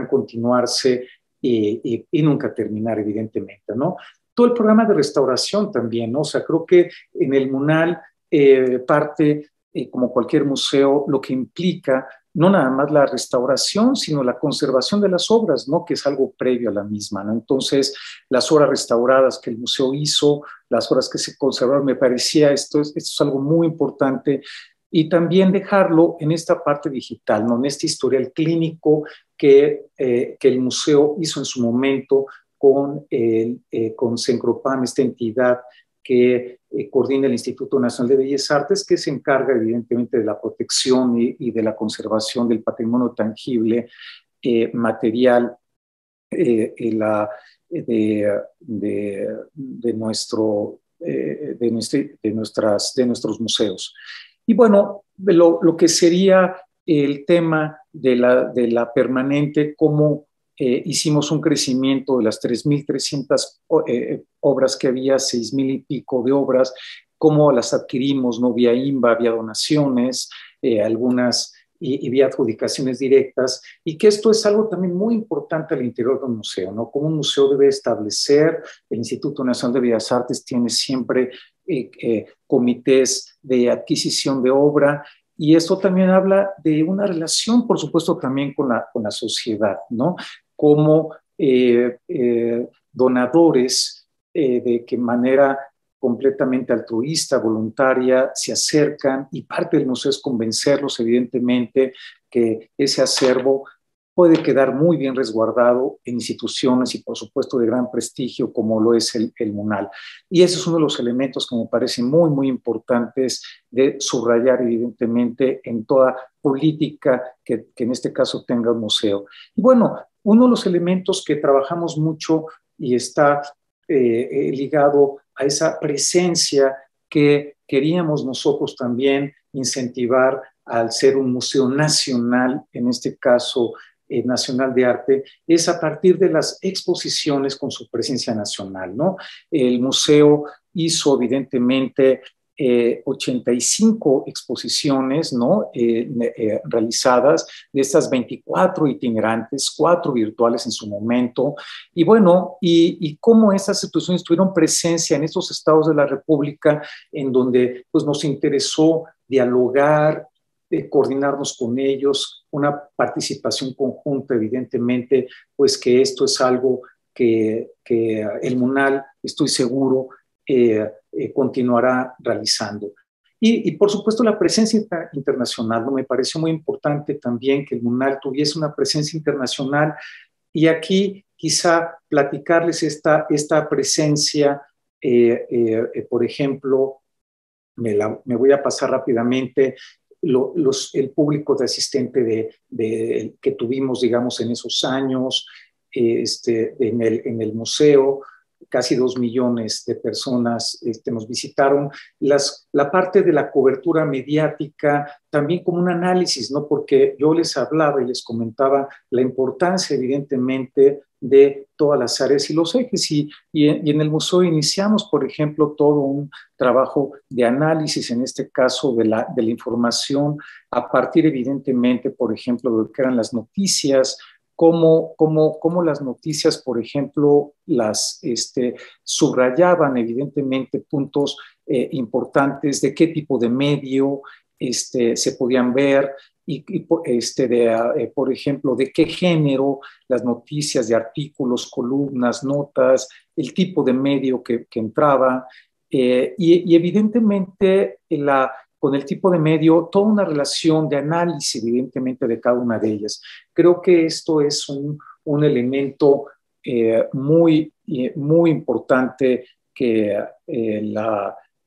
continuarse y nunca terminar, evidentemente, ¿no? Todo el programa de restauración también, ¿no? O sea, creo que en el Munal parte, como cualquier museo, lo que implica no nada más la restauración, sino la conservación de las obras, ¿no? Que es algo previo a la misma, ¿no? Entonces, las obras restauradas que el museo hizo, las obras que se conservaron, me parecía esto es algo muy importante. Y también dejarlo en esta parte digital, ¿no? En este historial clínico que el museo hizo en su momento con Cencropam, esta entidad que coordina el Instituto Nacional de Bellas Artes, que se encarga evidentemente de la protección y de la conservación del patrimonio tangible, material, de nuestros museos. Y bueno, lo que sería el tema de la permanente, cómo hicimos un crecimiento de las 3.300 obras que había, 6.000 y pico de obras, cómo las adquirimos, ¿no? Vía INBA, vía donaciones, algunas y vía adjudicaciones directas, y que esto es algo también muy importante al interior del museo, ¿no? Como un museo debe establecer, el Instituto Nacional de Bellas Artes tiene siempre comités de adquisición de obra, y esto también habla de una relación, por supuesto, también con la sociedad, ¿no? Como donadores, de qué manera completamente altruista, voluntaria, se acercan, y parte del museo es convencerlos, evidentemente, que ese acervo puede quedar muy bien resguardado en instituciones y, por supuesto, de gran prestigio, como lo es el MUNAL. Y ese es uno de los elementos que me parecen muy, muy importantes de subrayar, evidentemente, en toda política que en este caso tenga un museo. Y bueno, uno de los elementos que trabajamos mucho y está ligado a esa presencia que queríamos nosotros también incentivar al ser un museo nacional, en este caso nacional de arte, es a partir de las exposiciones con su presencia nacional, ¿no? El museo hizo evidentemente 85 exposiciones, ¿no? Realizadas, de estas 24 itinerantes, 4 virtuales en su momento, y bueno, y cómo esas exposiciones tuvieron presencia en estos estados de la República, en donde pues nos interesó dialogar, coordinarnos con ellos, una participación conjunta, evidentemente, pues que esto es algo que el MUNAL, estoy seguro, continuará realizando. Y, por supuesto, la presencia internacional, ¿no? Me pareció muy importante también que el MUNAL tuviese una presencia internacional, y aquí quizá platicarles esta presencia, por ejemplo, me voy a pasar rápidamente el público de asistente que tuvimos, digamos, en esos años, en el museo. Casi 2 millones de personas nos visitaron. La parte de la cobertura mediática, también como un análisis, ¿no? Porque yo les hablaba y les comentaba la importancia, evidentemente, de todas las áreas y los ejes. Y en el museo iniciamos, por ejemplo, todo un trabajo de análisis, en este caso de la información, a partir, evidentemente, por ejemplo, de lo que eran las noticias, cómo las noticias, por ejemplo, las subrayaban evidentemente puntos importantes de qué tipo de medio se podían ver, por ejemplo, de qué género, las noticias de artículos, columnas, notas, el tipo de medio que entraba, y evidentemente con el tipo de medio, toda una relación de análisis, evidentemente, de cada una de ellas. Creo que esto es un elemento muy importante que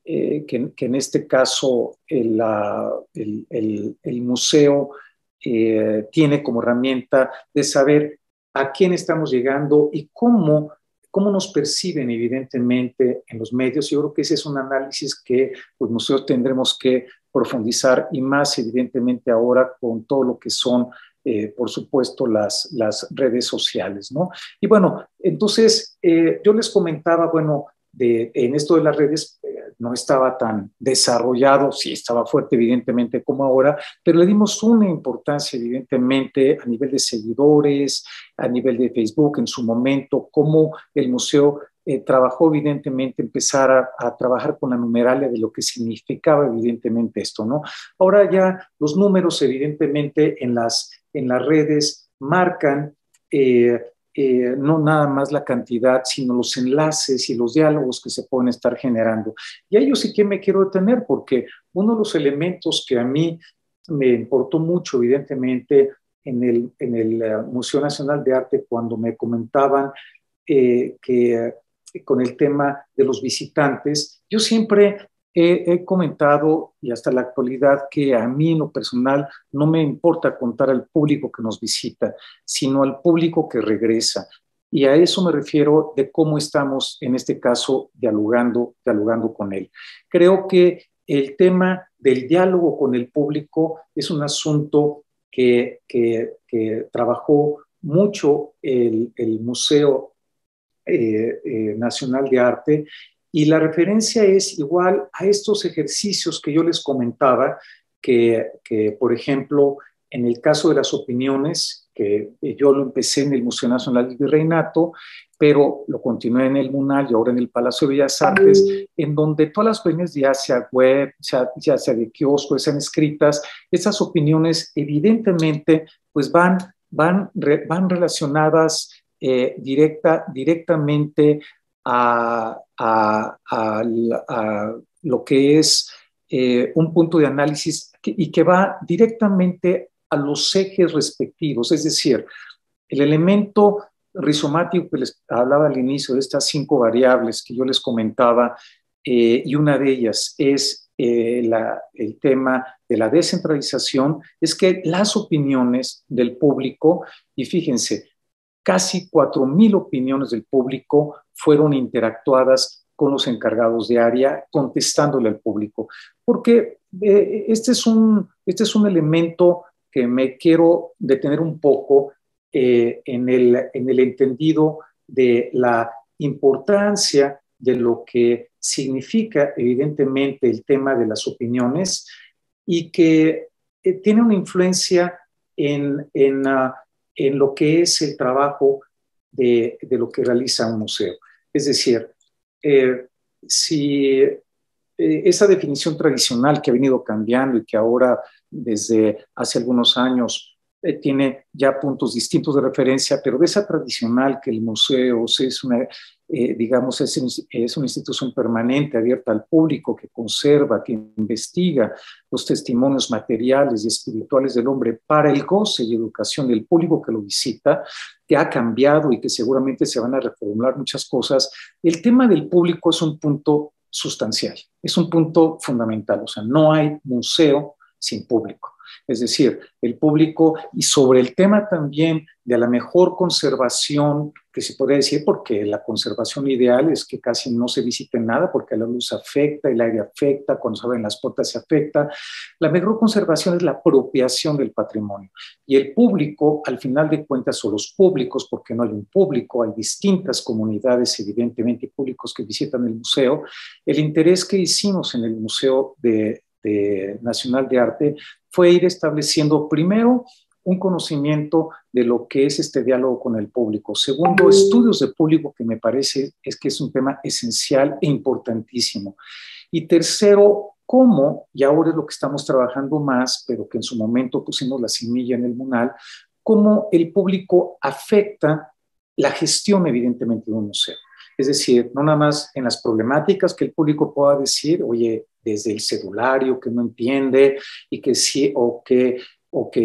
en este caso el museo tiene como herramienta de saber a quién estamos llegando y cómo nos perciben, evidentemente, en los medios. Yo creo que ese es un análisis que los museos tendremos que profundizar, y más, evidentemente, ahora con todo lo que son, por supuesto, las redes sociales, ¿no? Y bueno, entonces, yo les comentaba, bueno, en esto de las redes no estaba tan desarrollado, sí estaba fuerte, evidentemente, como ahora, pero le dimos una importancia, evidentemente, a nivel de seguidores, a nivel de Facebook en su momento, cómo el museo trabajó, evidentemente, empezar a trabajar con la numeralia de lo que significaba, evidentemente, esto, ¿no? Ahora ya los números, evidentemente, en las redes marcan no nada más la cantidad, sino los enlaces y los diálogos que se pueden estar generando. Y a ello sí que me quiero detener, porque uno de los elementos que a mí me importó mucho, evidentemente, en el Museo Nacional de Arte, cuando me comentaban que con el tema de los visitantes, yo siempre he comentado, y hasta la actualidad, que a mí en lo personal no me importa contar al público que nos visita, sino al público que regresa. Y a eso me refiero, de cómo estamos, en este caso, dialogando con él. Creo que el tema del diálogo con el público es un asunto que trabajó mucho el Museo Nacional de Arte, y la referencia es igual a estos ejercicios que yo les comentaba, que por ejemplo, en el caso de las opiniones, que yo lo empecé en el Museo Nacional del Virreinato, pero lo continué en el MUNAL y ahora en el Palacio de Bellas Artes, en donde todas las opiniones, ya sea web, ya sea de kiosco, sean escritas, esas opiniones evidentemente pues van relacionadas directamente a lo que es un punto de análisis y que va directamente a los ejes respectivos, es decir, el elemento rizomático que les hablaba al inicio de estas 5 variables que yo les comentaba, y una de ellas es el tema de la descentralización, es que las opiniones del público, y fíjense, casi 4,000 opiniones del público fueron interactuadas con los encargados de área, contestándole al público. Porque este es un elemento que me quiero detener un poco en el entendido de la importancia de lo que significa evidentemente el tema de las opiniones y que tiene una influencia en lo que es el trabajo de lo que realiza un museo. Es decir, si esa definición tradicional que ha venido cambiando y que ahora desde hace algunos años tiene ya puntos distintos de referencia, pero de esa tradicional que el museo es una, digamos, es una institución permanente, abierta al público, que conserva, que investiga los testimonios materiales y espirituales del hombre para el goce y educación del público que lo visita, que ha cambiado y que seguramente se van a reformular muchas cosas. El tema del público es un punto sustancial, es un punto fundamental, o sea, no hay museo sin público. Es decir, el público, y sobre el tema también de la mejor conservación, que se podría decir, porque la conservación ideal es que casi no se visite nada, porque la luz afecta, el aire afecta, cuando se abren las puertas se afecta. La mejor conservación es la apropiación del patrimonio. Y el público, al final de cuentas, o los públicos, porque no hay un público, hay distintas comunidades, evidentemente, públicos que visitan el museo. El interés que hicimos en el Museo Nacional de Arte fue ir estableciendo primero un conocimiento de lo que es este diálogo con el público. Segundo, estudios de público, que me parece que es un tema esencial e importantísimo. Y tercero, cómo, y ahora es lo que estamos trabajando más, pero que en su momento pusimos la semilla en el MUNAL, cómo el público afecta la gestión, evidentemente, de un museo. Es decir, no nada más en las problemáticas que el público pueda decir, oye, desde el cedulario que no entiende y que sí, o que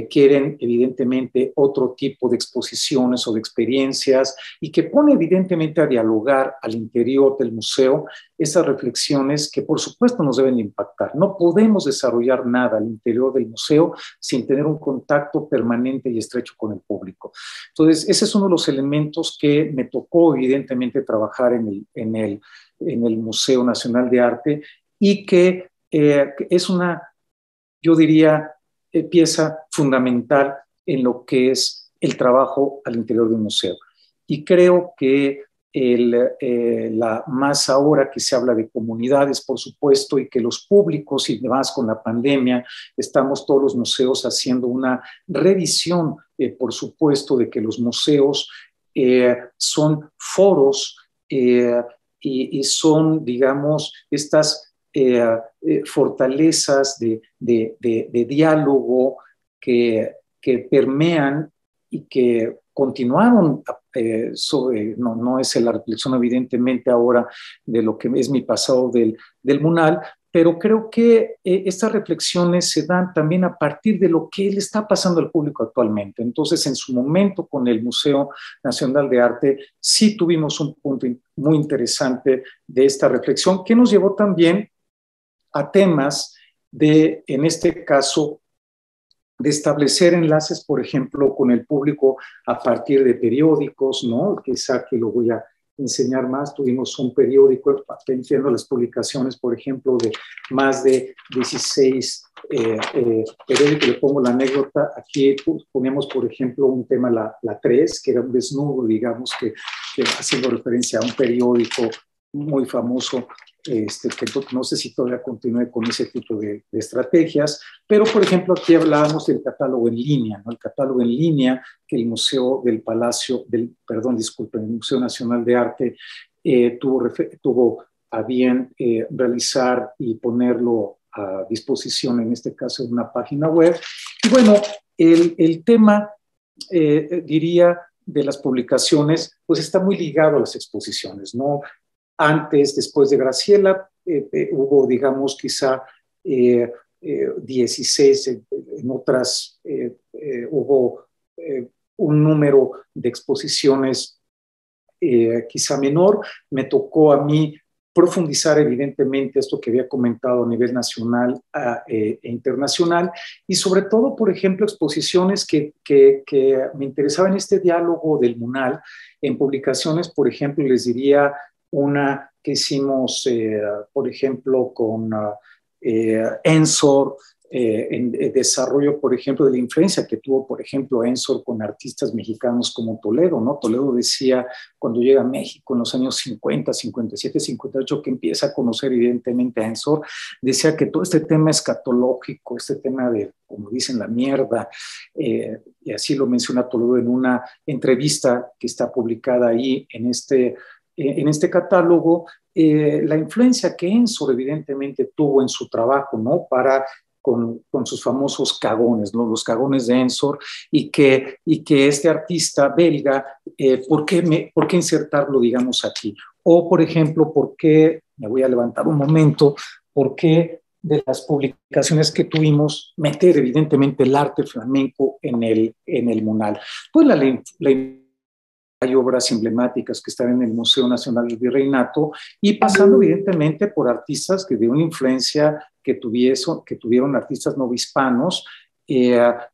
quieren evidentemente otro tipo de exposiciones o de experiencias, y que pone evidentemente a dialogar al interior del museo esas reflexiones que por supuesto nos deben impactar. No podemos desarrollar nada al interior del museo sin tener un contacto permanente y estrecho con el público. Entonces, ese es uno de los elementos que me tocó evidentemente trabajar en el Museo Nacional de Arte, y que es una, yo diría, pieza fundamental en lo que es el trabajo al interior de un museo. Y creo que más ahora que se habla de comunidades, por supuesto, y que los públicos, y demás con la pandemia, estamos todos los museos haciendo una revisión, por supuesto, de que los museos son foros y son, digamos, estas fortalezas de diálogo que permean y que continuaron no es la reflexión evidentemente ahora de lo que es mi pasado del MUNAL, pero creo que estas reflexiones se dan también a partir de lo que le está pasando al público actualmente. Entonces, en su momento con el Museo Nacional de Arte, sí tuvimos un punto muy interesante de esta reflexión, que nos llevó también a temas en este caso, de establecer enlaces, por ejemplo, con el público a partir de periódicos, ¿no? Quizá que lo voy a enseñar más. Tuvimos un periódico, viendo las publicaciones, por ejemplo, de más de 16 periódicos. Le pongo la anécdota. Aquí ponemos, por ejemplo, un tema, la 3, que era un desnudo, digamos, que haciendo referencia a un periódico muy famoso, que no sé si todavía continúe con ese tipo de estrategias, pero por ejemplo aquí hablábamos del catálogo en línea, ¿no? El catálogo en línea que el Museo del Palacio, el Museo Nacional de Arte tuvo a bien realizar y ponerlo a disposición, en este caso en una página web. Y bueno, el tema, diría, de las publicaciones, pues está muy ligado a las exposiciones, ¿no? Antes, después de Graciela, hubo, digamos, quizá 16, en otras hubo un número de exposiciones quizá menor. Me tocó a mí profundizar evidentemente esto que había comentado a nivel nacional e internacional, y sobre todo, por ejemplo, exposiciones que me interesaban en este diálogo del MUNAL, en publicaciones, por ejemplo, les diría una que hicimos, por ejemplo, con Ensor, en el desarrollo, por ejemplo, de la influencia que tuvo, por ejemplo, Ensor con artistas mexicanos como Toledo, ¿no? Toledo decía, cuando llega a México en los años 50, 57, 58, que empieza a conocer evidentemente a Ensor, decía que todo este tema escatológico, este tema de, como dicen, la mierda, y así lo menciona Toledo en una entrevista que está publicada ahí en este catálogo, la influencia que Ensor evidentemente tuvo en su trabajo, ¿no? Con sus famosos cagones, ¿no? Los cagones de Ensor, y que este artista belga, ¿por qué insertarlo, digamos, aquí? O, por ejemplo, ¿por qué, me voy a levantar un momento, por qué de las publicaciones que tuvimos, meter evidentemente el arte flamenco en el MUNAL? Pues hay obras emblemáticas que están en el Museo Nacional del Virreinato, y pasando evidentemente por artistas que de una influencia que tuvieron artistas novohispanos,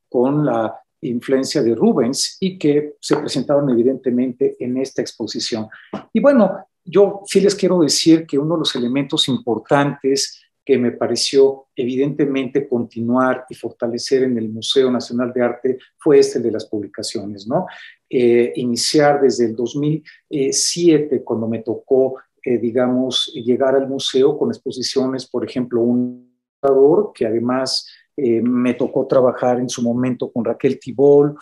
con la influencia de Rubens, y que se presentaron evidentemente en esta exposición. Y bueno, yo sí les quiero decir que uno de los elementos importantes que me pareció evidentemente continuar y fortalecer en el Museo Nacional de Arte fue este de las publicaciones, ¿no? Iniciar desde el 2007, cuando me tocó, digamos, llegar al museo con exposiciones, por ejemplo, un ilustrador que además me tocó trabajar en su momento con Raquel Tibol,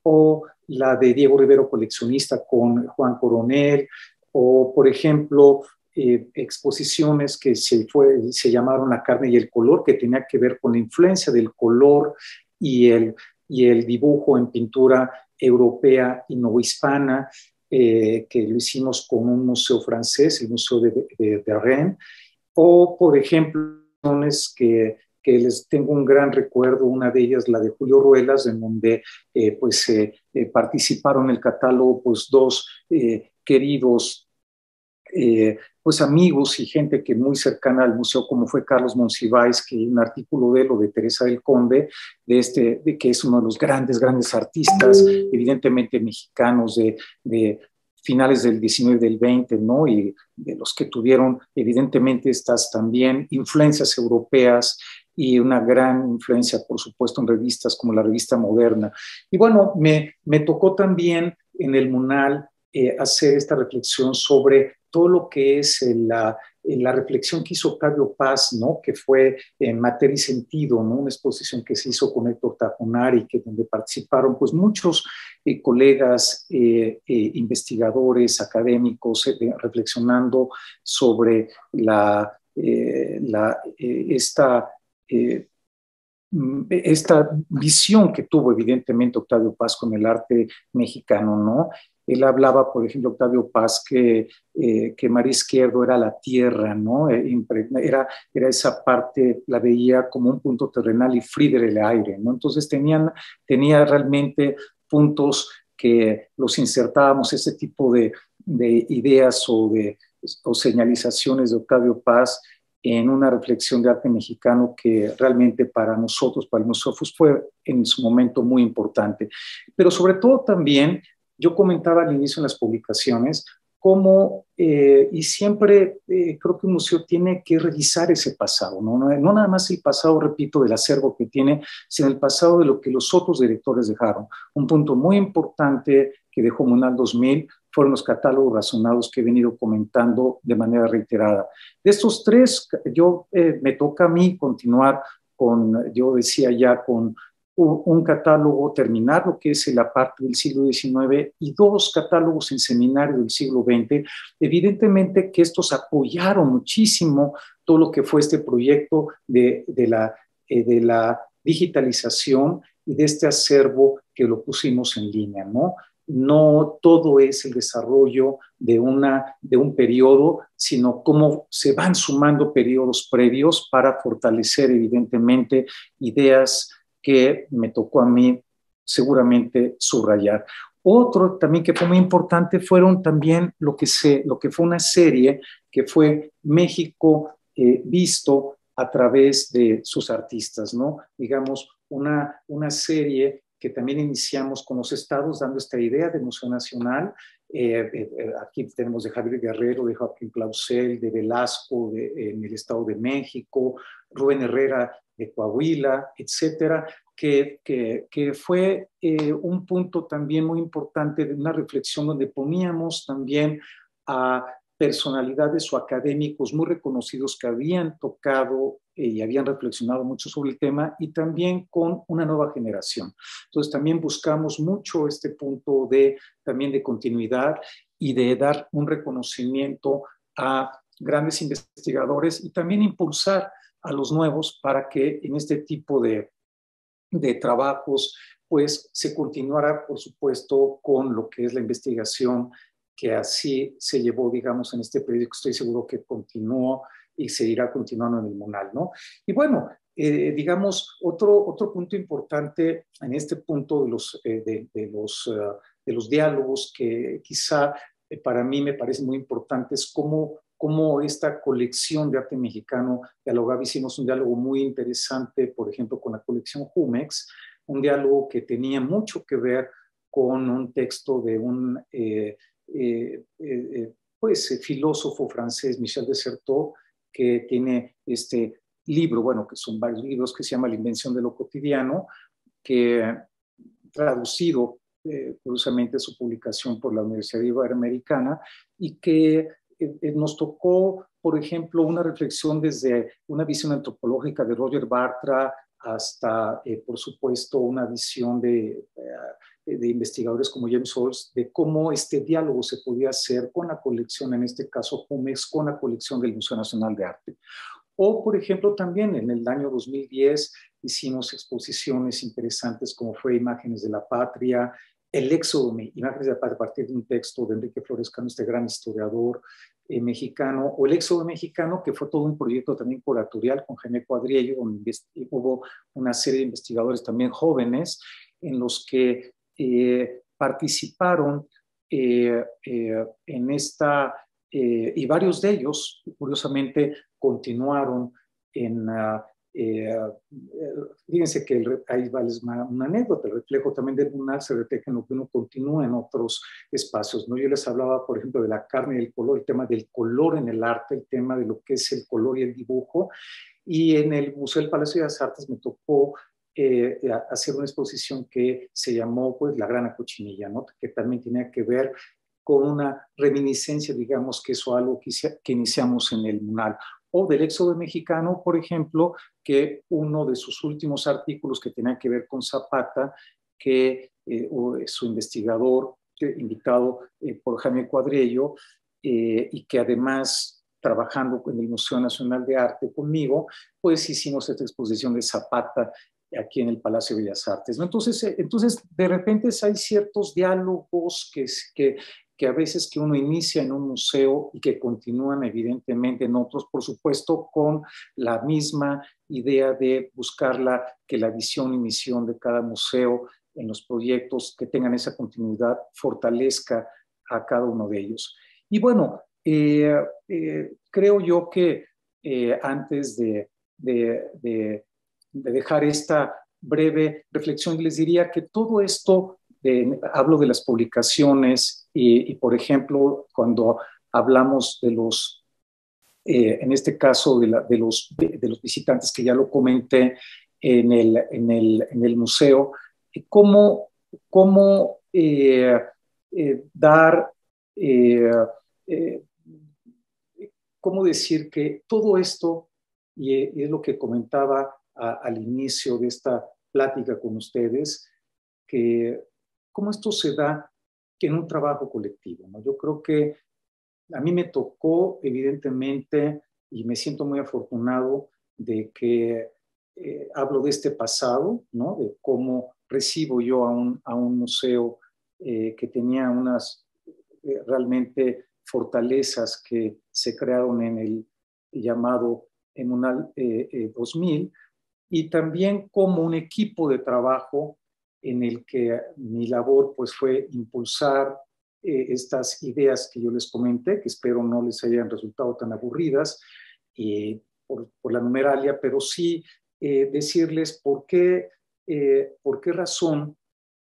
o la de Diego Rivero, coleccionista, con Juan Coronel, o por ejemplo, exposiciones que se llamaron La carne y el color, que tenía que ver con la influencia del color y el dibujo en pintura europea y novohispana, que lo hicimos con un museo francés, el Museo de Rennes, o por ejemplo, que les tengo un gran recuerdo, una de ellas la de Julio Ruelas, en donde participaron en el catálogo pues dos queridos pues amigos y gente que muy cercana al museo, como fue Carlos Monsiváis, que un artículo de él, o de Teresa del Conde, de que es uno de los grandes artistas, evidentemente mexicanos de finales del 19 y del 20, ¿no? Y de los que tuvieron evidentemente estas también influencias europeas, y una gran influencia, por supuesto, en revistas como la Revista Moderna. Y bueno, me tocó también en el MUNAL hacer esta reflexión sobre todo lo que es la reflexión que hizo Octavio Paz, ¿no? Que fue en Materia y Sentido, ¿no? Una exposición que se hizo con Héctor Tajonari, donde participaron pues muchos colegas, investigadores, académicos, reflexionando sobre esta visión que tuvo evidentemente Octavio Paz con el arte mexicano, ¿no? Él hablaba, por ejemplo, Octavio Paz, que María Izquierdo era la tierra, ¿no? Era esa parte, la veía como un punto terrenal, y Frieder el aire, ¿no? Entonces tenía realmente puntos que los insertábamos, ese tipo de ideas o señalizaciones de Octavio Paz, en una reflexión de arte mexicano que realmente para nosotros, para el Museo, fue en su momento muy importante. Pero sobre todo también yo comentaba al inicio en las publicaciones cómo, y siempre creo que un museo tiene que revisar ese pasado, ¿no? No nada más el pasado, repito, del acervo que tiene, sino el pasado de lo que los otros directores dejaron. Un punto muy importante que dejó Munal 2000 fueron los catálogos razonados que he venido comentando de manera reiterada. De estos tres, me toca a mí continuar con, yo decía ya, con un catálogo, terminar lo que es la parte del siglo XIX y dos catálogos en seminario del siglo XX. Evidentemente que estos apoyaron muchísimo todo lo que fue este proyecto de la digitalización y de este acervo que lo pusimos en línea, ¿no? No todo es el desarrollo de un periodo, sino cómo se van sumando periodos previos para fortalecer evidentemente ideas que me tocó a mí seguramente subrayar. Otro también que fue muy importante fueron también lo que fue una serie que fue México visto a través de sus artistas, ¿no? Digamos, una serie que también iniciamos con los estados dando esta idea de Museo Nacional. Aquí tenemos de Javier Guerrero, de Joaquín Clausel, de Velasco en el Estado de México, Rubén Herrera de Coahuila, etcétera, que fue un punto también muy importante de una reflexión donde poníamos también a personalidades o académicos muy reconocidos que habían tocado y habían reflexionado mucho sobre el tema, y también con una nueva generación. Entonces también buscamos mucho este punto también de continuidad y de dar un reconocimiento a grandes investigadores y también impulsar a los nuevos para que en este tipo de trabajos pues se continuara, por supuesto, con lo que es la investigación, que así se llevó, digamos, en este periodo, que estoy seguro que continuó y seguirá continuando en el MUNAL, ¿no? Y bueno, digamos, otro punto importante en este punto de los diálogos que quizá para mí me parece muy importante es cómo esta colección de arte mexicano dialogaba. Hicimos un diálogo muy interesante, por ejemplo, con la colección Jumex, un diálogo que tenía mucho que ver con un texto de un filósofo francés, Michel de Certeau, que tiene este libro, bueno, que son varios libros, que se llama La invención de lo cotidiano, que traducido curiosamente su publicación por la Universidad Iberoamericana, y que nos tocó, por ejemplo, una reflexión desde una visión antropológica de Roger Bartra hasta, por supuesto, una visión de investigadores como James Holz, de cómo este diálogo se podía hacer con la colección, en este caso Jumex, con la colección del Museo Nacional de Arte. O, por ejemplo, también en el año 2010 hicimos exposiciones interesantes como fue Imágenes de la Patria, El Éxodo, Imágenes de la Patria, a partir de un texto de Enrique Flores Cano, este gran historiador mexicano, o El Éxodo Mexicano, que fue todo un proyecto también curatorial con Jaime Cuadriello, donde hubo una serie de investigadores también jóvenes en los que participaron en esta, y varios de ellos, curiosamente, continuaron en... fíjense que ahí va una anécdota, el reflejo también del lunar se refleja en lo que uno continúa en otros espacios, ¿no? Yo les hablaba, por ejemplo, de la carne y el color, el tema del color en el arte, el tema de lo que es el color y el dibujo, y en el Museo del Palacio de las Artes me tocó hacer una exposición que se llamó pues La Grana Cochinilla, ¿no? Que también tenía que ver con una reminiscencia, digamos, que eso algo que iniciamos en el MUNAL. O del Éxodo Mexicano, por ejemplo, que uno de sus últimos artículos que tenía que ver con Zapata, que su investigador, invitado por Jaime Cuadriello, y que además trabajando en el Museo Nacional de Arte conmigo, pues hicimos esta exposición de Zapata aquí en el Palacio de Bellas Artes, ¿no? Entonces, de repente hay ciertos diálogos que a veces que uno inicia en un museo y que continúan evidentemente en otros, por supuesto, con la misma idea de buscar que la visión y misión de cada museo en los proyectos que tengan esa continuidad fortalezca a cada uno de ellos. Y bueno, creo yo que antes de dejar esta breve reflexión, les diría que todo esto hablo de las publicaciones y, por ejemplo, cuando hablamos de los, en este caso, de los visitantes que ya lo comenté en el museo, cómo, cómo dar, eh, eh, cómo decir que todo esto, y es lo que comentaba al inicio de esta plática con ustedes, que cómo esto se da en un trabajo colectivo, ¿no? Yo creo que a mí me tocó, evidentemente, y me siento muy afortunado de que hablo de este pasado, ¿no? De cómo recibo yo a un museo que tenía unas realmente fortalezas que se crearon en el llamado Emunal 2000, y también como un equipo de trabajo en el que mi labor pues fue impulsar estas ideas que yo les comenté, que espero no les hayan resultado tan aburridas por la numeralia, pero sí decirles por qué razón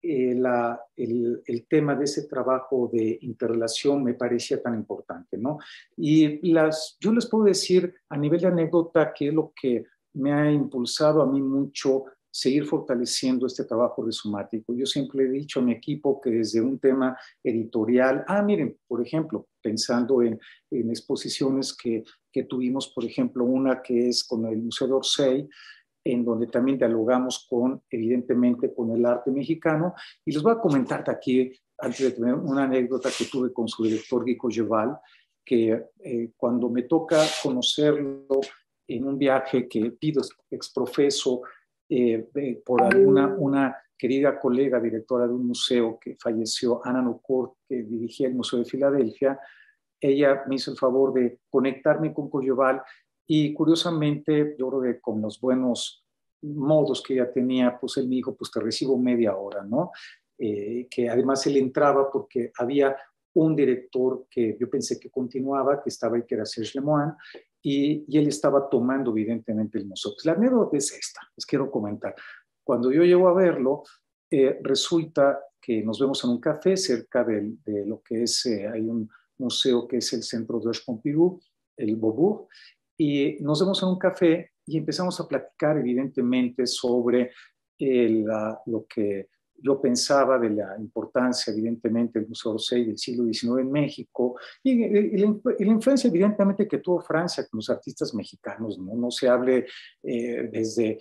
el tema de ese trabajo de interrelación me parecía tan importante, ¿no? Y yo les puedo decir a nivel de anécdota que es lo que me ha impulsado a mí mucho seguir fortaleciendo este trabajo rizomático. Yo siempre he dicho a mi equipo que desde un tema editorial, miren, por ejemplo, pensando en exposiciones que tuvimos, por ejemplo, una que es con el Museo de Orsay, en donde también dialogamos evidentemente, con el arte mexicano. Y les voy a comentar aquí, antes de tener una anécdota que tuve con su director, Guy Cogeval, que cuando me toca conocerlo en un viaje que pido exprofeso por una querida colega, directora de un museo que falleció, Ana Nocort, que dirigía el Museo de Filadelfia, ella me hizo el favor de conectarme con Cogeval y curiosamente, yo creo que con los buenos modos que ella tenía, pues él me dijo, pues te recibo media hora, ¿no? Que además él entraba porque había un director que yo pensé que continuaba, que estaba ahí, que era Serge Lemoine, y él estaba tomando evidentemente el museo. Pues la anécdota es esta, les quiero comentar. Cuando yo llego a verlo, resulta que nos vemos en un café cerca de lo que es, hay un museo que es el Centro de Pompidou, el Beaubourg, y nos vemos en un café y empezamos a platicar evidentemente sobre lo que yo pensaba de la importancia evidentemente del Museo Orsay del siglo XIX en México y la influencia evidentemente que tuvo Francia con los artistas mexicanos, no, no se hable desde...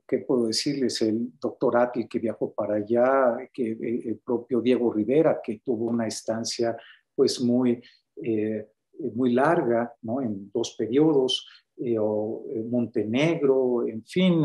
¿qué puedo decirles? El doctor Atl que viajó para allá, que el propio Diego Rivera, que tuvo una estancia pues muy larga, ¿no? En 2 periodos, o Montenegro, en fin,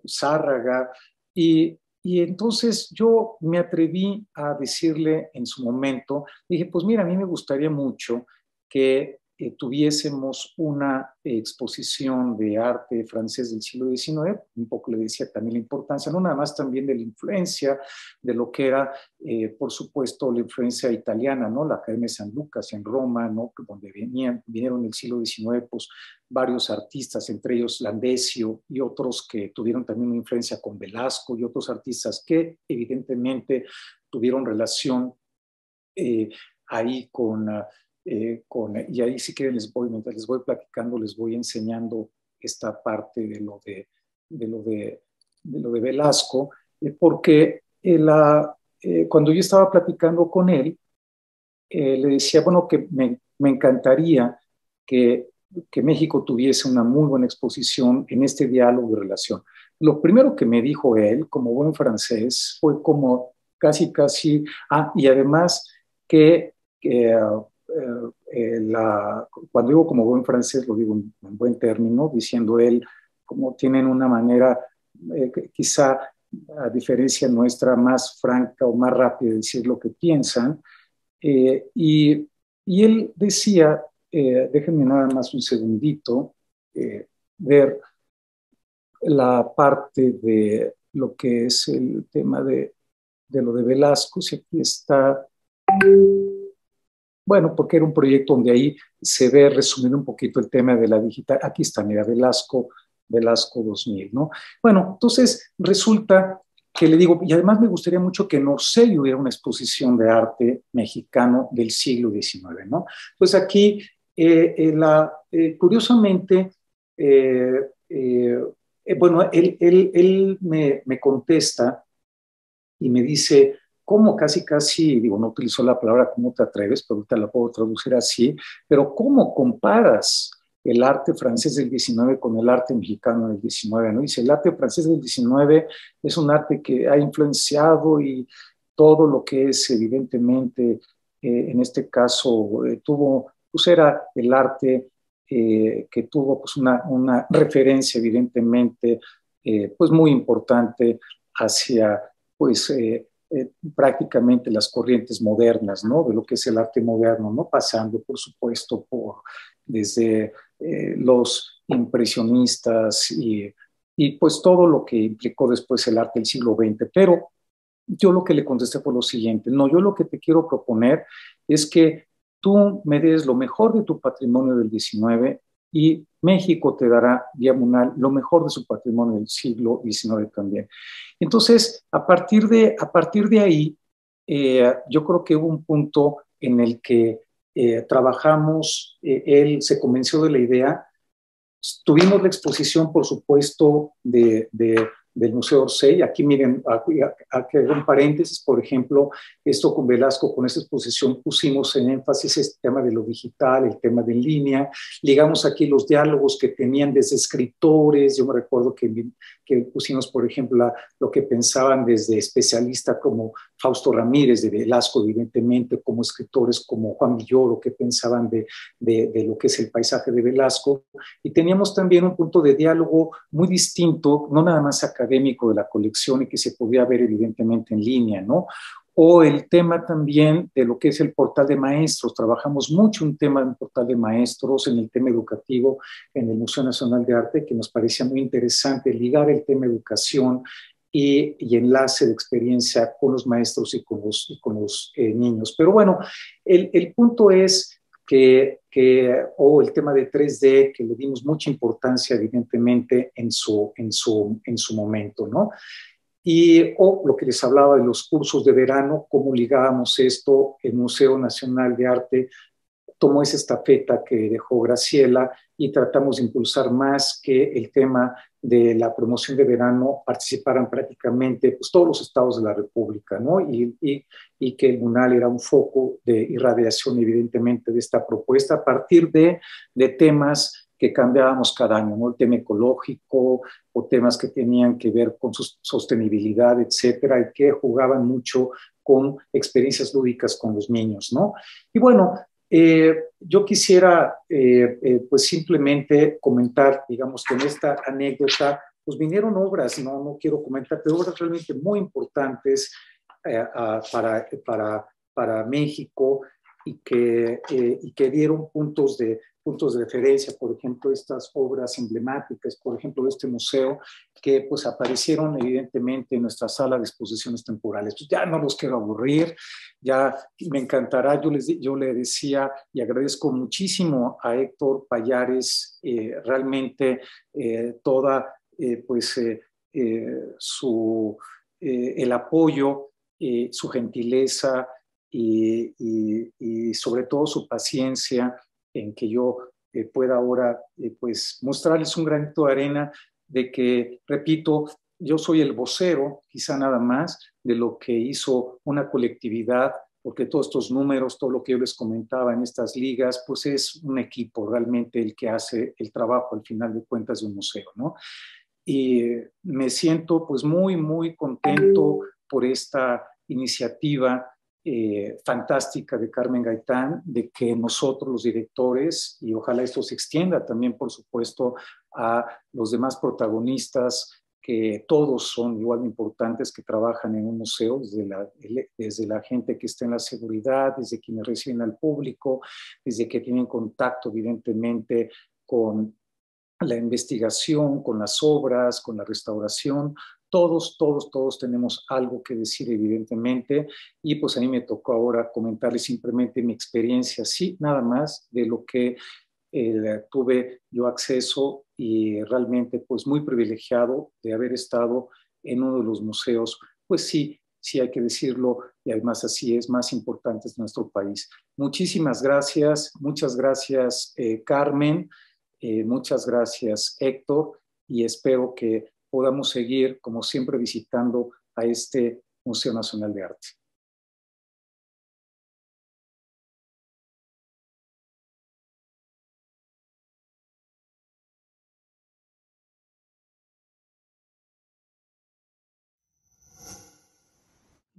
Zárraga. Y entonces yo me atreví a decirle en su momento, dije, pues mira, a mí me gustaría mucho que tuviésemos una exposición de arte francés del siglo XIX, un poco le decía también la importancia, no nada más también de la influencia, de lo que era, por supuesto, la influencia italiana, ¿no? La Academia de San Lucas en Roma, ¿no? Donde vinieron en el siglo XIX, pues, varios artistas, entre ellos Landesio y otros que tuvieron también una influencia con Velasco y otros artistas que evidentemente tuvieron relación ahí y ahí si quieren mientras les voy platicando, les voy enseñando esta parte de lo de Velasco, porque cuando yo estaba platicando con él, le decía, bueno, que me encantaría que, que México tuviese una muy buena exposición en este diálogo de relación. Lo primero que me dijo él, como buen francés, fue como casi, y además que cuando digo como buen francés, lo digo en buen término, diciendo él, como tienen una manera, quizá a diferencia nuestra, más franca o más rápida de decir lo que piensan. Y él decía, déjenme nada más un segundito, ver la parte de lo que es el tema de lo de Velasco, si aquí está, bueno, porque era un proyecto donde ahí se ve resumido un poquito el tema de la digital, aquí está, mira, Velasco 2000, ¿no? Bueno, entonces resulta que le digo, y además me gustaría mucho que en Orsay hubiera una exposición de arte mexicano del siglo XIX, ¿no? Pues aquí, curiosamente, eh, eh, bueno, él me contesta y me dice, ¿cómo casi, casi, digo, no utilizó la palabra cómo te atreves, pero ahorita la puedo traducir así, pero cómo comparas el arte francés del 19 con el arte mexicano del 19, ¿no? Dice, el arte francés del 19 es un arte que ha influenciado y todo lo que es evidentemente, en este caso, pues era el arte que tuvo pues una referencia evidentemente pues muy importante hacia pues prácticamente las corrientes modernas, ¿no? De lo que es el arte moderno, ¿no? Pasando, por supuesto, desde los impresionistas y pues todo lo que implicó después el arte del siglo XX. Pero yo lo que le contesté fue lo siguiente, no, yo lo que te quiero proponer es que tú me des lo mejor de tu patrimonio del 19 y México te dará, diagonal, lo mejor de su patrimonio del siglo XIX también. Entonces, a partir de ahí, yo creo que hubo un punto en el que trabajamos, él se convenció de la idea, tuvimos la exposición, por supuesto, del Museo Orsay. Aquí miren, aquí un paréntesis, por ejemplo, esto con Velasco, con esta exposición pusimos en énfasis este tema de lo digital, el tema de en línea, ligamos aquí los diálogos que tenían desde escritores, yo me recuerdo que pusimos, por ejemplo, lo que pensaban desde especialistas como Fausto Ramírez, de Velasco, evidentemente, como escritores como Juan Villoro, que pensaban de lo que es el paisaje de Velasco, y teníamos también un punto de diálogo muy distinto, no nada más académico de la colección y que se podía ver evidentemente en línea, ¿no? O el tema también de lo que es el portal de maestros. Trabajamos mucho un tema del portal de maestros en el tema educativo en el Museo Nacional de Arte, que nos parecía muy interesante ligar el tema educación y enlace de experiencia con los maestros y con los niños. Pero bueno, el punto es o el tema de 3D, que le dimos mucha importancia evidentemente en su momento, ¿no? O lo que les hablaba de los cursos de verano, cómo ligábamos esto, el Museo Nacional de Arte tomó esa estafeta que dejó Graciela y tratamos de impulsar más que el tema de la promoción de verano participaran prácticamente pues, todos los estados de la República, ¿no? Y que el MUNAL era un foco de irradiación, evidentemente, de esta propuesta a partir de temas que cambiábamos cada año, ¿no? El tema ecológico o temas que tenían que ver con su sostenibilidad, etcétera, y que jugaban mucho con experiencias lúdicas con los niños, ¿no? Y bueno, yo quisiera pues simplemente comentar, digamos, con esta anécdota, pues vinieron obras, no quiero comentar, pero obras realmente muy importantes para México y que dieron puntos de referencia, por ejemplo, estas obras emblemáticas, por ejemplo, de este museo, que pues aparecieron evidentemente en nuestra sala de exposiciones temporales. Pues ya no los quiero aburrir, ya me encantará, yo le decía y agradezco muchísimo a Héctor Payares realmente toda pues el apoyo, su gentileza y sobre todo su paciencia en que yo pueda ahora pues mostrarles un granito de arena de que, repito, yo soy el vocero, quizá nada más, de lo que hizo una colectividad, porque todos estos números, todo lo que yo les comentaba en estas ligas, pues es un equipo realmente el que hace el trabajo al final de cuentas de un museo, ¿no? Y me siento pues muy contento por esta iniciativa fantástica de Carmen Gaitán, de que nosotros los directores, y ojalá esto se extienda también, por supuesto, a los demás protagonistas, que todos son igual de importantes que trabajan en un museo, desde la gente que está en la seguridad, desde quienes reciben al público, desde que tienen contacto evidentemente con la investigación, con las obras, con la restauración. Todos tenemos algo que decir, evidentemente, y pues a mí me tocó ahora comentarles simplemente mi experiencia, sí, nada más de lo que tuve yo acceso y realmente pues muy privilegiado de haber estado en uno de los museos, pues sí, sí hay que decirlo, y además así es, más importantes de nuestro país. Muchísimas gracias, muchas gracias Carmen, muchas gracias Héctor, y espero que podamos seguir, como siempre, visitando a este Museo Nacional de Arte.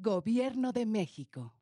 Gobierno de México.